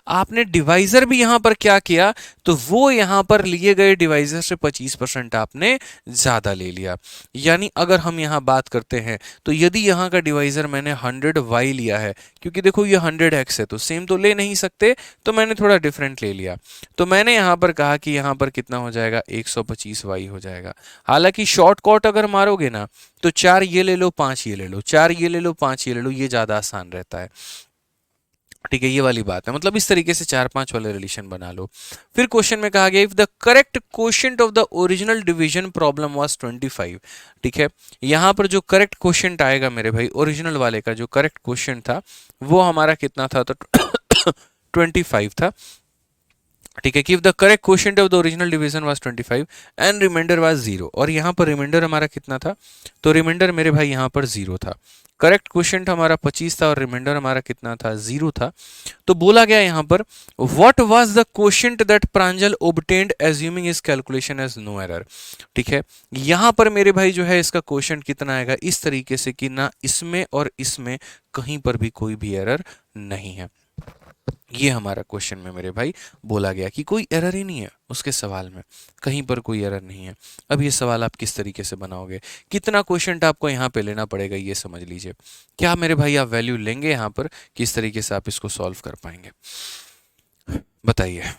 आपने डिवाइजर भी यहां पर क्या किया? तो वो यहां पर लिए गए डिवाइजर से 25% आपने ज्यादा ले लिया। यानी अगर हम यहां बात करते हैं तो यदि यहां का डिवाइजर मैंने 100y लिया है, क्योंकि देखो ये 100x है तो सेम तो ले नहीं सकते, तो मैंने थोड़ा डिफरेंट ले लिया। तो मैंने यहां पर कहा कि यहां पर कितना हो जाएगा? 125y हो जाएगा। हालांकि शॉर्टकट अगर मारोगे ना तो 4 ये ले लो, 5 ये ले लो, 4 ये ले लो, 5 ये ले लो, ये ज्यादा आसान रहता है, ठीक है। ये वाली बात है, मतलब इस तरीके से 4-5 वाले रिलेशन बना लो। फिर क्वेश्चन में कहा गया if the correct quotient of the original division problem was 25, ठीक है। यहां पर जो करेक्ट क्वोशिएंट आएगा मेरे भाई, ओरिजिनल वाले का जो करेक्ट क्वोशिएंट था वो हमारा कितना था? तो 25 था, ठीक है। कि if the correct quotient of the original division was 25 and remainder was 0, और यहां पर रिमाइंडर हमारा कितना था? तो रिमाइंडर मेरे भाई यहां पर 0 था। करेक्ट क्वोशिएंट हमारा 25 था और रिमाइंडर हमारा कितना था? 0 था। तो बोला गया यहां पर what was the quotient that Pranjal obtained assuming is calculation as no error, ठीक है। यहां पर मेरे भाई जो है इसका क्वोशिएंट कितना आएगा? इस तरीके से कि ना इसमें और इसमें कहीं पर भी कोई भी एरर नहीं है। ये हमारा क्वेश्चन में मेरे भाई बोला गया कि कोई एरर ही नहीं है उसके सवाल में, कहीं पर कोई एरर नहीं है। अब ये सवाल आप किस तरीके से बनाओगे, कितना क्वेश्चन आपको यहाँ पे लेना पड़ेगा, ये समझ लीजिए। क्या मेरे भाई आप वैल्यू लेंगे यहाँ पर, किस तरीके से आप इसको सॉल्व कर पाएंगे, बताइए।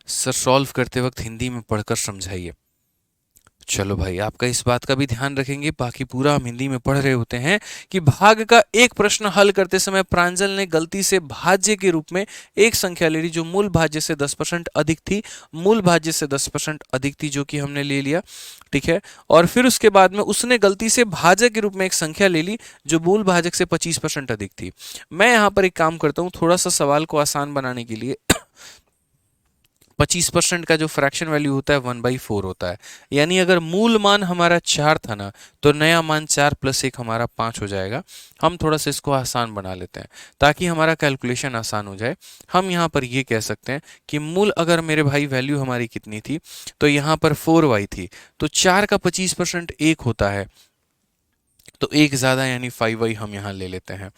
सर सॉल्व करते वक्त हिंदी में पढ़कर समझाइए। चलो भाई आपका इस बात का भी ध्यान रखेंगे, बाकी पूरा हम हिंदी में पढ़ रहे होते हैं कि भाग का एक प्रश्न हल करते समय प्रांजल ने गलती से भाज्य के रूप में एक संख्या ले ली जो मूल भाज्य से 10% अधिक थी, मूल भाज्य से 10% अधिक थी, जो कि हमने ले लिया, ठीक है। और फिर उसके बाद में उसने गलती से भाजक के रूप में एक संख्या ले ली जो मूल भाजक से 25% अधिक थी। मैं यहाँ पर एक काम करता हूँ, थोड़ा सा सवाल को आसान बनाने के लिए 25% का जो फ्रैक्शन वैल्यू होता है 1/4 होता है। यानी अगर मूल मान हमारा 4 था ना, तो नया मान 4 + 1 हमारा 5 हो जाएगा। हम थोड़ा सा इसको आसान बना लेते हैं ताकि हमारा कैलकुलेशन आसान हो जाए। हम यहाँ पर ये कह सकते हैं कि मूल अगर मेरे भाई वैल्यू हमारी कितनी थी, तो यहाँ पर 4y थी, तो 4 का 25% 1 होता है, तो 1 ज्यादा यानी 5y हम यहाँ ले लेते हैं,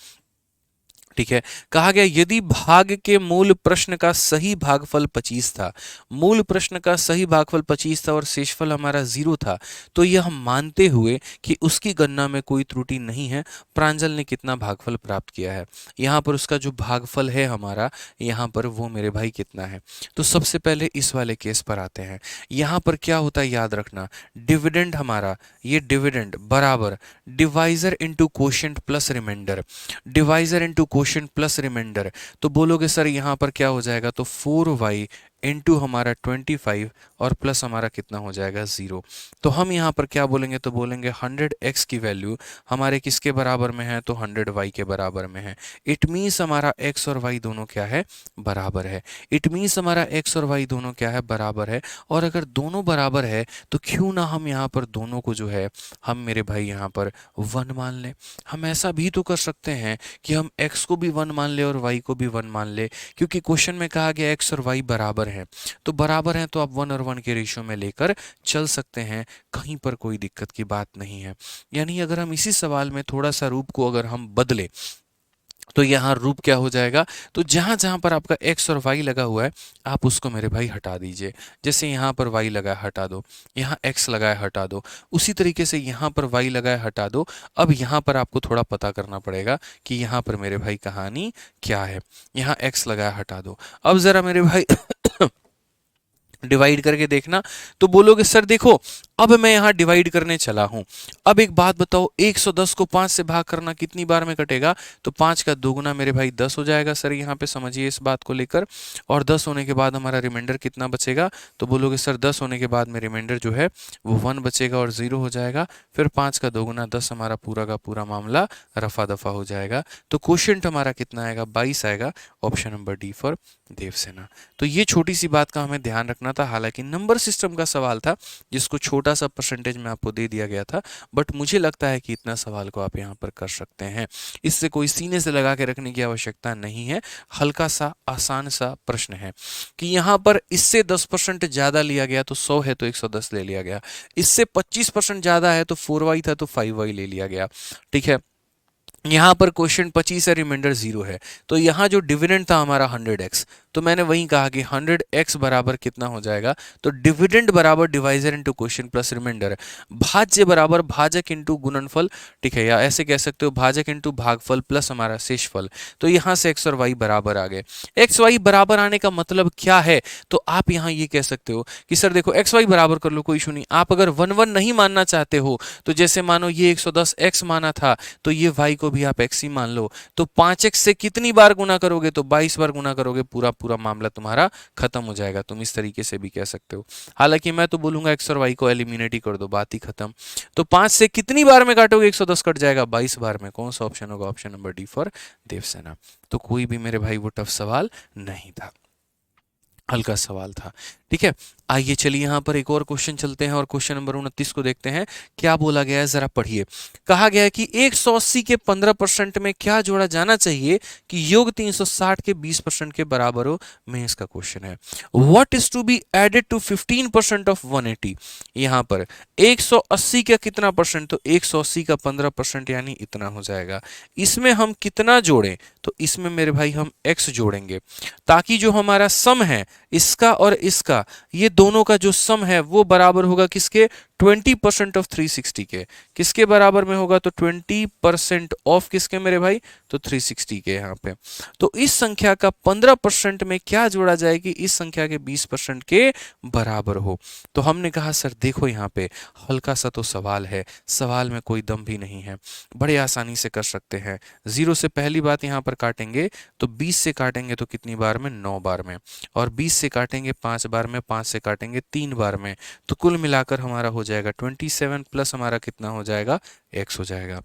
ठीक है। कहा गया यदि भाग के मूल प्रश्न का सही भागफल 25 था, मूल प्रश्न का सही भागफल 25 था और शेषफल हमारा 0 था, तो यह मानते हुए कि उसकी गणना में कोई त्रुटि नहीं है, प्रांजल ने कितना भागफल प्राप्त किया है। यहाँ पर उसका जो भागफल है हमारा, यहाँ पर वो मेरे भाई कितना है। तो सबसे पहले इस वाले केस पर आते हैं। यहाँ पर क्या होता है याद रखना, डिविडेंड हमारा, ये डिविडेंड बराबर divisor into quotient plus remainder, divisor into quotient plus remainder. तो बोलोगे सर यहाँ पर क्या हो जाएगा, तो 4y इंटू हमारा 25 और प्लस हमारा कितना हो जाएगा 0। तो हम यहाँ पर क्या बोलेंगे, तो बोलेंगे 100x की वैल्यू हमारे किसके बराबर में है, तो 100y के बराबर में है। इट मीन्स हमारा x और y दोनों क्या है, बराबर है। इट मीन्स हमारा x और y दोनों क्या है, बराबर है। और अगर दोनों बराबर है तो क्यों ना हम यहाँ पर दोनों को जो है हम मेरे भाई यहाँ पर 1 मान लें। हम ऐसा भी तो कर सकते हैं कि हम x को भी 1 मान ले और y को भी 1 मान ले, क्योंकि क्वेश्चन में कहा गया x और y बराबर हैं। तो बराबर हैं तो आप 1 और 1 के रेशियो में लेकर चल सकते हैं, कहीं पर कोई दिक्कत की बात नहीं है। यानी अगर हम इसी सवाल में थोड़ा सा रूप को अगर हम बदले तो यहाँ रूप क्या हो जाएगा, तो जहां जहां पर आपका x और y लगा हुआ है आप उसको मेरे भाई हटा दीजिए। जैसे यहाँ पर y लगा है हटा दो, यहाँ x लगा है हटा दो, उसी तरीके से यहाँ पर y लगा है हटा दो। अब यहाँ पर आपको थोड़ा पता करना पड़ेगा कि यहाँ पर मेरे भाई कहानी क्या है। यहाँ x लगा है हटा दो। अब जरा मेरे भाई डिवाइड करके देखना, तो बोलोगे सर देखो अब मैं यहाँ डिवाइड करने चला हूं। अब एक बात बताओ, 110 को 5 से भाग करना कितनी बार में कटेगा? तो 5 का दोगुना मेरे भाई 10 हो जाएगा सर, यहाँ पे समझिए इस बात को लेकर। और 10 होने के बाद हमारा रिमाइंडर कितना बचेगा? तो बोलोगे सर 10 होने के बाद में रिमाइंडर जो है वो 1 बचेगा और 0 हो जाएगा। फिर 5 का दोगुना 10, हमारा पूरा का पूरा मामला रफा दफा हो जाएगा। तो क्वोशिएंट हमारा कितना आएगा? 22 आएगा। Option number D for Devsena. तो ये छोटी सी बात का हमें ध्यान रखना था। हालांकि नंबर सिस्टम का सवाल था जिसको छोटा सा परसेंटेज में आपको दे दिया गया था, बट मुझे लगता है कि इतना सवाल को आप यहाँ पर कर सकते हैं। इससे कोई सीने से लगा के रखने की आवश्यकता नहीं है। हल्का सा आसान सा प्रश्न है कि यहाँ पर इससे 10% ज्यादा लिया गया तो 100 है तो 110 ले लिया गया, इससे 25% ज्यादा है तो 4y था तो 5y ले लिया गया। ठीक है, यहाँ पर क्वेश्चन 25 है, रिमाइंडर 0 है, तो यहाँ जो डिविडेंड था हमारा 100x, तो मैंने वही कहा कि 100x बराबर कितना हो जाएगा? तो डिविडेंड बराबर divisor into quotient plus remainder, भाज्य बराबर भाजक इनटू गुणनफल। ठीक है, या ऐसे कह सकते हो भाजक इनटू भागफल प्लस हमारा शेषफल। तो यहाँ से x और y बराबर आ गए। x y बराबर आने का मतलब क्या है? तो आप यहाँ ये कह सकते हो कि सर देखो x y बराबर कर लो, कोई इशू नहीं। आप अगर 1 1 नहीं मानना चाहते हो तो जैसे मानो ये 110x माना था तो ये y को भी आप x ही मान लो। तो 5x से कितनी बार गुना करोगे? तो 22 बार गुना करोगे, पूरा पूरा मामला तुम्हारा खत्म हो जाएगा। तुम इस तरीके से भी कह सकते हो। हालांकि मैं तो बोलूंगा x और y को एलिमिनेट ही कर दो, बात ही खत्म। तो 5 से कितनी बार में काटोगे? 110 कट जाएगा 22 बार में। कौन सा ऑप्शन होगा? Option number D for Devsena. तो कोई भी मेरे भाई वो टफ सवाल नहीं था, हल्का सवाल था। ठीक है, आइए चलिए यहाँ पर एक और क्वेश्चन चलते हैं और क्वेश्चन नंबर 29 को देखते हैं क्या बोला गया है, जरा पढ़िए। कहा गया है कि 180 के 15% में क्या जोड़ा जाना चाहिए कि योग 360 के 20% के बराबर हो। में इसका क्वेश्चन है what is to be added to 15% of 180। यहाँ पर 180 का कितना परसेंट? तो 180 का 15% यानी इतना हो जाएगा। इसमें हम कितना जोड़ें? तो इसमें मेरे भाई हम x जोड़ेंगे, ताकि जो हमारा सम है इसका और इसका, ये दोनों का जो सम है वो बराबर होगा किसके? 20% ऑफ 360 के। किसके बराबर में होगा? तो 20% ऑफ किसके मेरे भाई? तो 360 के। यहाँ पे तो इस संख्या का 15% में क्या जोड़ा जाए कि इस संख्या के 20% के बराबर हो। तो हमने कहा सर देखो यहाँ पे हल्का सा तो सवाल है, सवाल में कोई दम भी नहीं है, बड़े आसानी से कर सकते हैं। 0 से पहली बात यहाँ पर काटेंगे तो 20 से काटेंगे तो कितनी बार में? 9 बार में। और 20 से काटेंगे 5 बार में, 5 से काटेंगे 3 बार में। तो कुल मिलाकर हमारा हो जाएगा 27 प्लस हमारा कितना हो जाएगा? x हो जाएगा।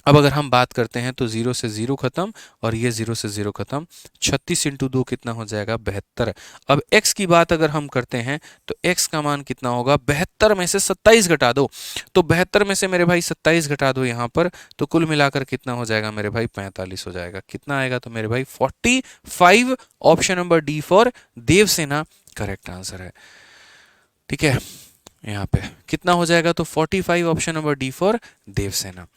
अब अगर हम बात करते हैं तो 0 से 0 खत्म और ये 0 से 0 खत्म। 36 इंटू 2 कितना हो जाएगा? 72। अब x की बात अगर हम करते हैं तो x का मान कितना होगा? 72 में से 27 घटा दो। तो 72 में से मेरे भाई 27 घटा दो यहाँ पर, तो कुल मिलाकर कितना हो जाएगा मेरे भाई? 45 हो जाएगा। कितना आएगा? तो मेरे भाई 45। Option number D for Devsena correct answer है। ठीक है, यहाँ पे कितना हो जाएगा? तो 45 option number D for Devsena.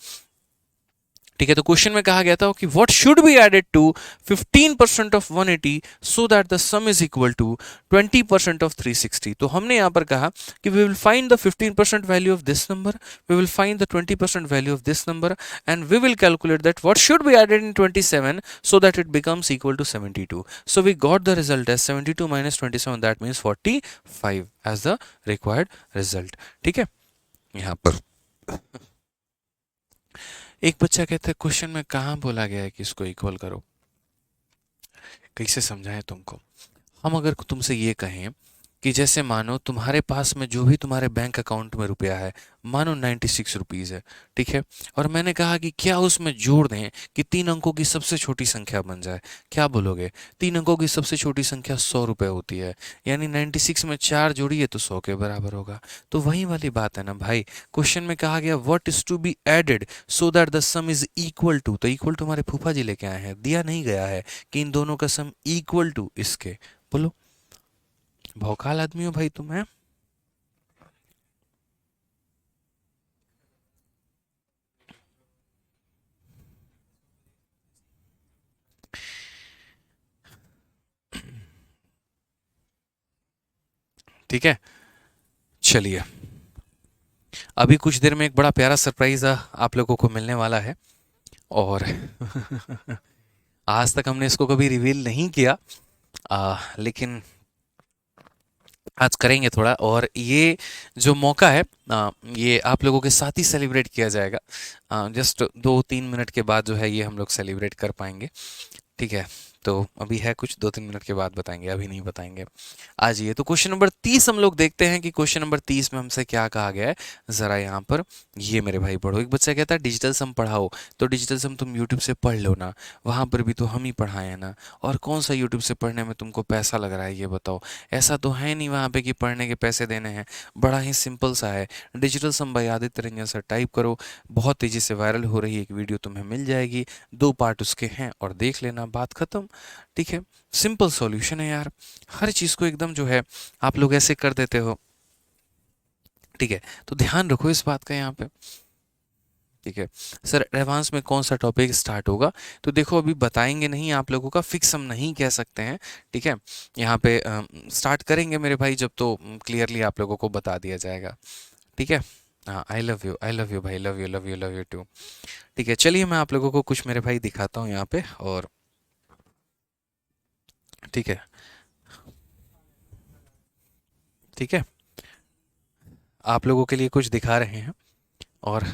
ठीक है, तो क्वेश्चन में कहा गया था कि what should be added to 15% of 180 so that the sum is equal to 20% of 360। तो हमने यहां पर कहा कि we will find the 15% value of this number, we will find the 20% value of this number and we will calculate that what should be added in 27 so that it becomes equal to 72. So we got the result as 72 minus 27, that means 45 as the required result. ठीक है, यहाँ पर एक बच्चा कहता है question में कहाँ बोला गया है कि इसको इक्वल करो, कैसे समझाएं तुमको? हम अगर तुमसे ये कहें कि जैसे मानो तुम्हारे पास में जो भी तुम्हारे बैंक अकाउंट में रुपया है, मानो 96 रुपीज़ है, ठीक है, और मैंने कहा कि क्या उसमें जोड़ दें कि 3 अंकों की सबसे छोटी संख्या बन जाए। क्या बोलोगे? 3 अंकों की सबसे छोटी संख्या 100 रुपये होती है, यानी 96 में 4 जोड़िए तो 100 के बराबर होगा। तो वही वाली बात है ना भाई, क्वेश्चन में कहा गया what is to be added so that the sum is equal to, तो इक्वल टू हमारे फूफा जी लेके आए हैं, दिया नहीं गया है कि इन दोनों का सम इक्वल टू इसके। बोलो, भौकाल आदमी हो भाई तुम, है? ठीक है, चलिए अभी कुछ देर में एक बड़ा प्यारा सरप्राइज आप लोगों को मिलने वाला है। और आज तक हमने इसको कभी रिवील नहीं किया, लेकिन आज करेंगे थोड़ा, और ये जो मौका है ये आप लोगों के साथ ही सेलिब्रेट किया जाएगा। जस्ट 2-3 मिनट के बाद जो है ये हम लोग सेलिब्रेट कर पाएंगे। ठीक है, तो अभी है कुछ 2-3 मिनट के बाद बताएंगे, अभी नहीं बताएंगे। आ जाइए, तो क्वेश्चन नंबर 30 हम लोग देखते हैं कि क्वेश्चन नंबर 30 में हमसे क्या कहा गया है। ज़रा यहाँ पर ये मेरे भाई पढ़ो। एक बच्चा कहता है डिजिटल सम पढ़ाओ, तो डिजिटल सम तुम यूट्यूब से पढ़ लो ना, वहाँ पर भी तो हम ही पढ़ाए हैं ना, और कौन सा यूट्यूब से पढ़ने में तुमको पैसा लग रहा है ये बताओ। ऐसा तो है नहीं वहाँ पे कि पढ़ने के पैसे देने हैं, बड़ा ही सिंपल सा है। Digital sum by Aditya Ranjan sir type करो, बहुत तेज़ी से वायरल हो रही एक वीडियो तुम्हें मिल जाएगी, 2 पार्ट उसके हैं और देख लेना, बात खत्म। ठीक है, सिंपल सॉल्यूशन है यार। हर चीज़ को एकदम जो है आप लोग ऐसे कर देते हो। ठीक है, तो ध्यान रखो इस बात का यहाँ पे। ठीक है सर, एडवांस में कौन सा टॉपिक स्टार्ट होगा, तो देखो अभी बताएंगे नहीं आप लोगों का, फिक्स हम नहीं कह सकते हैं। ठीक है, यहाँ पे स्टार्ट करेंगे मेरे भाई जब, तो क्लियरली आप लोगों को बता दिया जाएगा। ठीक है, हाँ, आई लव यू भाई, love you love you love you too. ठीक है, चलिए मैं आप लोगों को कुछ मेरे भाई दिखाता हूँ यहाँ पे, और ठीक है। ठीक है, आप लोगों के लिए कुछ दिखा रहे हैं, और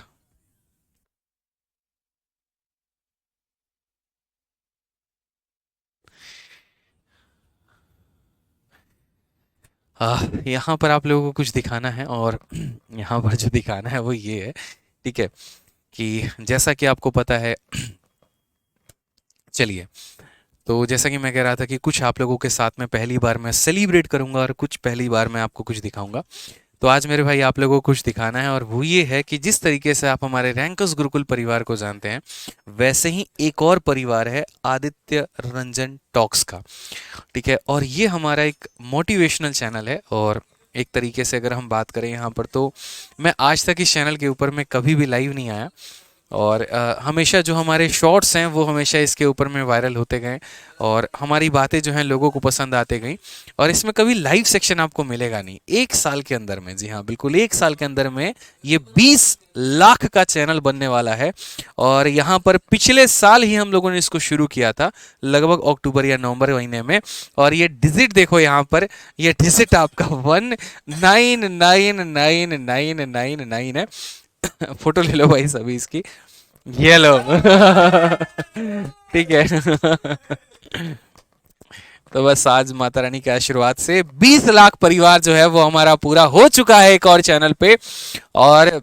यहाँ पर आप लोगों को कुछ दिखाना है, और यहाँ पर जो दिखाना है वो ये है। ठीक है, कि जैसा कि आपको पता है, चलिए, तो जैसा कि मैं कह रहा था कि कुछ आप लोगों के साथ में पहली बार मैं सेलिब्रेट करूंगा, और कुछ पहली बार मैं आपको कुछ दिखाऊंगा। तो आज मेरे भाई आप लोगों को कुछ दिखाना है, और वो ये है कि जिस तरीके से आप हमारे रैंकर्स गुरुकुल परिवार को जानते हैं, वैसे ही एक और परिवार है आदित्य रंजन टॉक्स का। ठीक है, और ये हमारा एक मोटिवेशनल चैनल है, और एक तरीके से अगर हम बात करें यहाँ पर, तो मैं आज तक इस चैनल के ऊपर मैं कभी भी लाइव नहीं आया, और हमेशा जो हमारे शॉर्ट्स हैं वो हमेशा इसके ऊपर में वायरल होते गए, और हमारी बातें जो हैं लोगों को पसंद आते गई, और इसमें कभी लाइव सेक्शन आपको मिलेगा नहीं। 1 साल के अंदर में, जी हाँ बिल्कुल 1 साल के अंदर में ये 20 लाख का चैनल बनने वाला है। और यहाँ पर पिछले साल ही हम लोगों ने इसको शुरू किया था, लगभग अक्टूबर या नवंबर महीने में, और ये डिजिट देखो यहाँ पर, ये डिजिट आपका 199999 है। फोटो ले लो भाई सभी इसकी, ये लो। ठीक है। तो बस आज माता रानी के आशीर्वाद से 20 लाख परिवार जो है वो हमारा पूरा हो चुका है एक और चैनल पे, और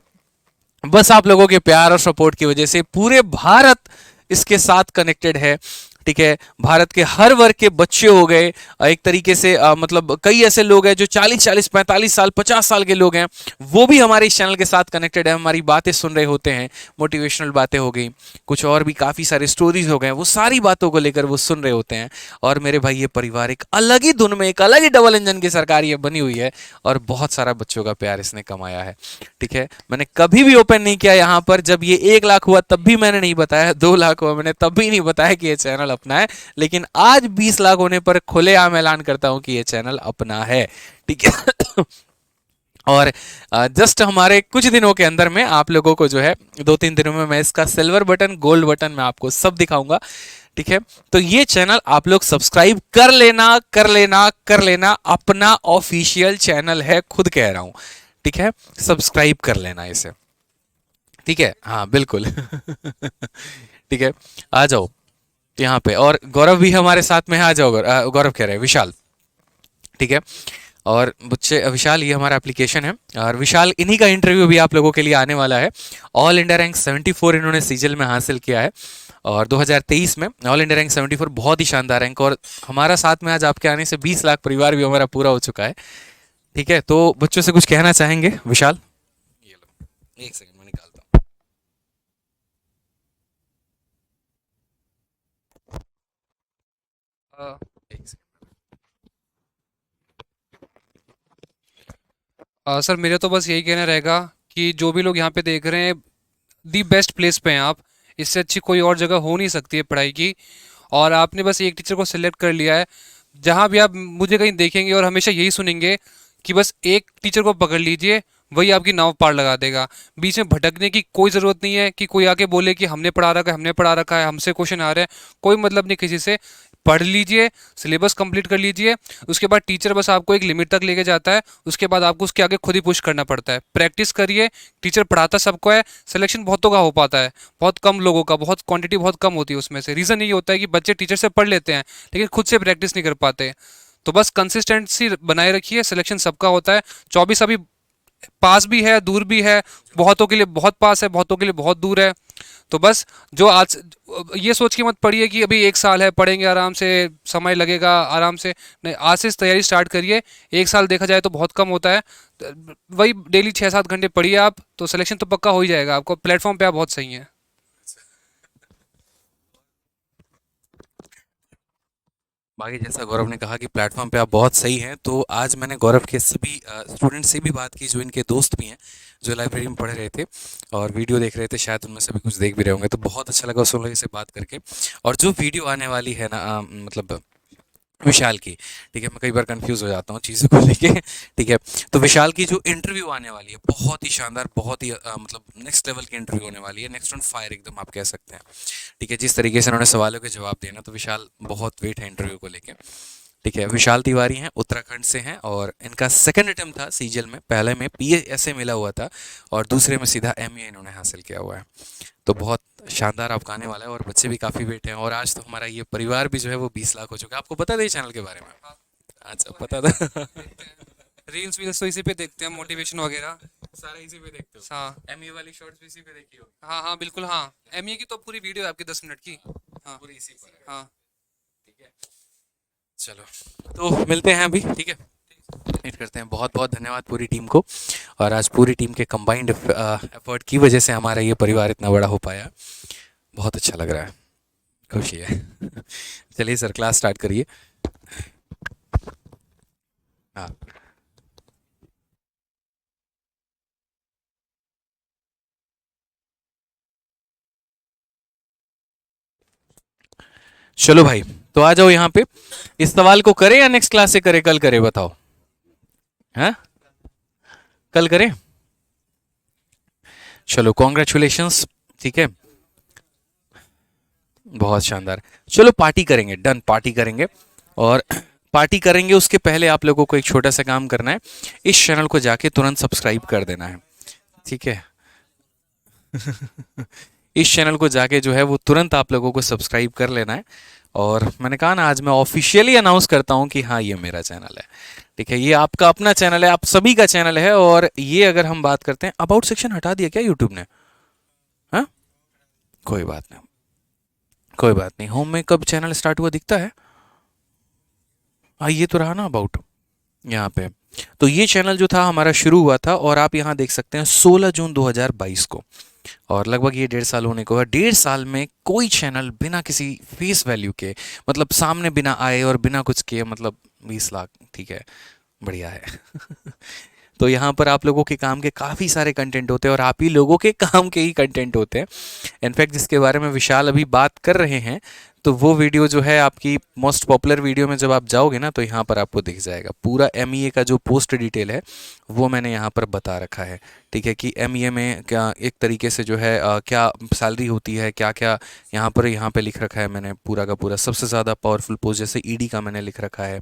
बस आप लोगों के प्यार और सपोर्ट की वजह से पूरे भारत इसके साथ कनेक्टेड है। ठीक है, भारत के हर वर्ग के बच्चे हो गए, एक तरीके से मतलब कई ऐसे लोग हैं जो 40-40 45 साल 50 साल के लोग हैं, वो भी हमारे इस चैनल के साथ कनेक्टेड है, हमारी बातें सुन रहे होते हैं। मोटिवेशनल बातें हो गई, कुछ और भी काफ़ी सारे स्टोरीज हो गए, वो सारी बातों को लेकर वो सुन रहे होते हैं। और मेरे भाई ये परिवार एक अलग ही धुन में, एक अलग ही डबल इंजन की सरकार ये बनी हुई है, और बहुत सारा बच्चों का प्यार इसने कमाया है। ठीक है, मैंने कभी भी ओपन नहीं किया यहाँ पर, जब ये 1 लाख हुआ तब भी मैंने नहीं बताया, 2 लाख हुआ मैंने तब भी नहीं बताया कि ये चैनल अपना है, लेकिन आज 20 लाख होने पर खुलेआम ऐलान करता हूं कि ये चैनल अपना है। ठीक है। और जस्ट हमारे कुछ दिनों के अंदर में आप लोगों को जो है 2-3 दिनों में मैं इसका सिल्वर बटन गोल्ड बटन मैं आपको सब दिखाऊंगा। ठीक है, तो ये चैनल आप लोग सब्सक्राइब कर लेना कर लेना कर लेना, अपना ऑफिशियल चैनल है, खुद कह रहा हूं। ठीक है, सब्सक्राइब कर लेना इसे। ठीक है, हाँ बिल्कुल। ठीक है, आ जाओ यहाँ पे, और गौरव भी हमारे साथ में है, आ जाओ गौरव कह रहे हैं विशाल। ठीक है, और बच्चे विशाल ये हमारा एप्लीकेशन है, और विशाल इन्हीं का इंटरव्यू भी आप लोगों के लिए आने वाला है। ऑल इंडिया रैंक 74 इन्होंने सीजल में हासिल किया है, और 2023 में ऑल इंडिया रैंक 74 बहुत ही शानदार रैंक, और हमारा साथ में आज आपके आने से 20 लाख परिवार भी हमारा पूरा हो चुका है। ठीक है, तो बच्चों से कुछ कहना चाहेंगे विशाल? ये लो, एक सेकंड में निकालता हूँ। एक सेकंड। सर मेरे तो बस यही कहना रहेगा कि जो भी लोग यहाँ पे देख रहे हैं, दी बेस्ट प्लेस पे हैं आप। इससे अच्छी कोई और जगह हो नहीं सकती है पढ़ाई की, और आपने बस एक टीचर को सिलेक्ट कर लिया है। जहाँ भी आप मुझे कहीं देखेंगे और हमेशा यही सुनेंगे कि बस एक टीचर को पकड़ लीजिए, वही आपकी नाव पार लगा देगा। बीच में भटकने की कोई ज़रूरत नहीं है कि कोई आके बोले कि हमने पढ़ा रखा है, हमने पढ़ा रखा है, हमसे क्वेश्चन आ रहे हैं। कोई मतलब नहीं किसी से। पढ़ लीजिए, सिलेबस कंप्लीट कर लीजिए। उसके बाद टीचर बस आपको एक लिमिट तक लेके जाता है, उसके बाद आपको उसके आगे खुद ही पुश करना पड़ता है। प्रैक्टिस करिए, टीचर पढ़ाता सबको है, सिलेक्शन बहुतों का हो पाता है, बहुत कम लोगों का, बहुत क्वांटिटी बहुत कम होती है उसमें से। रीज़न ये होता है कि बच्चे टीचर से पढ़ लेते हैं लेकिन खुद से प्रैक्टिस नहीं कर पाते। तो बस कंसिस्टेंसी बनाए रखिए, सिलेक्शन सबका होता है। 24 अभी पास भी है, दूर भी है, बहुतों के लिए बहुत पास है, बहुतों के लिए बहुत दूर है। तो बस जो आज ये सोच के मत पढ़िए कि अभी 1 साल है, पढ़ेंगे आराम से, समय लगेगा आराम से। नहीं, आज से तैयारी स्टार्ट करिए। 1 साल देखा जाए तो बहुत कम होता है। वही डेली 6-7 घंटे पढ़िए आप, तो सिलेक्शन तो पक्का हो ही जाएगा। आपको प्लेटफॉर्म पे आप बहुत सही हैं। बाकी जैसा गौरव ने कहा कि प्लेटफॉर्म पे आप बहुत सही हैं, तो आज मैंने गौरव के सभी स्टूडेंट से भी बात की जो इनके दोस्त भी हैं, जो लाइब्रेरी में पढ़ रहे थे और वीडियो देख रहे थे, शायद उनमें से भी कुछ देख भी रहे होंगे, तो बहुत अच्छा लगा उस लोगों से बात करके। और जो वीडियो आने वाली है ना, मतलब विशाल की, ठीक है, मैं कई बार कंफ्यूज हो जाता हूँ चीज़ों को लेके, ठीक है। तो विशाल की जो इंटरव्यू आने वाली है बहुत ही शानदार, बहुत ही मतलब नेक्स्ट लेवल की इंटरव्यू होने वाली है, नेक्स्ट ऑन फायर एकदम आप कह सकते हैं, ठीक है। जिस तरीके से उन्होंने सवालों के जवाब दिए ना, तो विशाल बहुत वेट है इंटरव्यू को लेके, ठीक है। विशाल तिवारी हैं, उत्तराखंड से हैं और इनका सेकंड अटेम्प्ट था सीजीएल में। पहले में पीएसए मिला हुआ था और दूसरे में सीधा एमए इन्होंने हासिल किया हुआ है। तो बहुत शानदार आपका आने वाला है और बच्चे भी काफ़ी वेट हैं। और आज तो हमारा ये परिवार भी जो है वो 20 लाख हो चुका है। आपको पता था ये चैनल के बारे में? अच्छा, पता था। रील्स वील्स तो इसी पे देखते हैं, मोटिवेशन वगैरह। सारा इसी पे देखते हो? हाँ एमए वाली शॉर्ट्स भी इसी पे देखी होगी? हाँ हाँ बिल्कुल हाँ। एमए की तो पूरी वीडियो है आपकी 10 मिनट की। हाँ पूरी इसी पर है। हाँ। ठीक है, चलो, तो मिलते हैं अभी, ठीक है, वेट करते हैं। बहुत बहुत धन्यवाद पूरी टीम को। और आज पूरी टीम के कंबाइंड एफर्ट की वजह से हमारा ये परिवार इतना बड़ा हो पाया। बहुत अच्छा लग रहा है, खुशी है। चलिए सर, क्लास स्टार्ट करिए। हाँ, चलो भाई, तो आ जाओ यहाँ पे। इस सवाल को करें या नेक्स्ट क्लास से करें, कल करें, बताओ? हाँ, कल करें? चलो, कॉन्ग्रेचुलेशंस, ठीक है, बहुत शानदार। चलो पार्टी करेंगे, डन, पार्टी करेंगे। और पार्टी करेंगे उसके पहले आप लोगों को एक छोटा सा काम करना है। इस चैनल को जाके तुरंत सब्सक्राइब कर देना है, ठीक है। इस चैनल को जाके जो है वो तुरंत आप लोगों को सब्सक्राइब कर लेना है। और मैंने कहा ना, आज मैं ऑफिशियली अनाउंस करता हूँ कि हाँ, ये मेरा चैनल है, ठीक है। ये आपका अपना चैनल है, आप सभी का चैनल है। और ये अगर हम बात करते हैं, अबाउट सेक्शन हटा दिया क्या यूट्यूब ने? हाँ, कोई बात नहीं, कोई बात नहीं। होम में कब चैनल स्टार्ट हुआ दिखता है? हाँ, ये तो रहा ना अबाउट, यहाँ पे। तो ये चैनल जो था हमारा शुरू हुआ था, और आप यहाँ देख सकते हैं 16 जून 2022 को। और लगभग ये 1.5 साल होने को है। 1.5 साल में कोई चैनल बिना किसी फेस वैल्यू के, मतलब सामने बिना आए और बिना कुछ किए, मतलब 20 लाख, ठीक है, बढ़िया है। तो यहाँ पर आप लोगों के काम के काफ़ी सारे कंटेंट होते हैं और आप ही लोगों के काम के ही कंटेंट होते हैं। इनफैक्ट जिसके बारे में विशाल अभी बात कर रहे हैं, तो वो वीडियो जो है आपकी मोस्ट पॉपुलर वीडियो में जब आप जाओगे ना, तो यहाँ पर आपको दिख जाएगा पूरा एमईए का जो पोस्ट डिटेल है, वो मैंने यहाँ पर बता रखा है, ठीक है। कि एमईए में क्या एक तरीके से जो है क्या सैलरी होती है, क्या क्या यहाँ पे लिख रखा है मैंने पूरा का पूरा। सबसे ज़्यादा पावरफुल पोस्ट जैसे ईडी का मैंने लिख रखा है,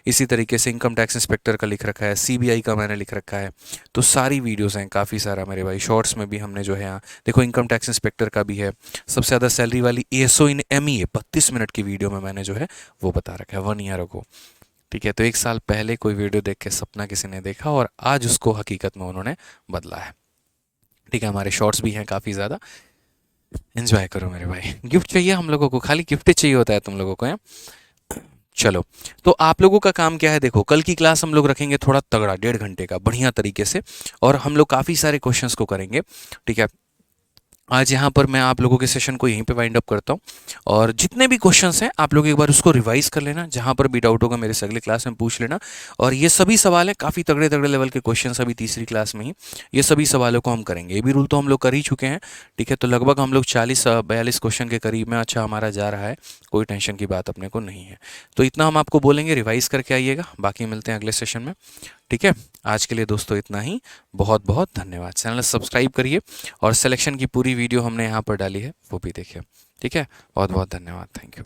इसी तरीके से इनकम टैक्स इंस्पेक्टर का लिख रखा है, सीबीआई का मैंने लिख रखा है। तो सारी वीडियोस हैं, काफ़ी सारा मेरे भाई। शॉर्ट्स में भी हमने जो है यहाँ देखो, इनकम टैक्स इंस्पेक्टर का भी है। सबसे ज़्यादा सैलरी वाली एएसओ इन एमईए 32 मिनट की वीडियो में मैंने जो है वो बता रखा है, 1 ईयर अगो, ठीक है। तो 1 साल पहले कोई वीडियो देख के सपना किसी ने देखा और आज उसको हकीकत में उन्होंने बदला है, ठीक है। हमारे शॉर्ट्स भी हैं काफ़ी ज़्यादा, एंजॉय करो मेरे भाई। गिफ्ट चाहिए हम लोगों को, खाली गिफ्ट चाहिए होता है तुम लोगों को, हैं? चलो, तो आप लोगों का काम क्या है, देखो कल की क्लास हम लोग रखेंगे थोड़ा तगड़ा, 1.5 घंटे का बढ़िया तरीके से। और हम लोग काफ़ी सारे क्वेश्चंस को करेंगे, ठीक है। आज यहाँ पर मैं आप लोगों के सेशन को यहीं पे वाइंड अप करता हूँ। और जितने भी क्वेश्चंस हैं आप लोग एक बार उसको रिवाइज कर लेना, जहाँ पर भी डाउट होगा मेरे से अगले क्लास में पूछ लेना। और ये सभी सवाल हैं, काफ़ी तगड़े तगड़े लेवल के क्वेश्चंस अभी तीसरी क्लास में ही ये सभी सवालों को हम करेंगे। ये भी रूल तो हम लोग कर ही चुके हैं, ठीक है। तो लगभग हम लोग 40-42 क्वेश्चन के करीब में अच्छा हमारा जा रहा है, कोई टेंशन की बात अपने को नहीं है। तो इतना हम आपको बोलेंगे, रिवाइज करके आइएगा। बाकी मिलते हैं अगले सेशन में, ठीक है। आज के लिए दोस्तों इतना ही, बहुत बहुत धन्यवाद। चैनल सब्सक्राइब करिए और सिलेक्शन की पूरी वीडियो हमने यहाँ पर डाली है, वो भी देखिए, ठीक है। बहुत बहुत धन्यवाद, थैंक यू।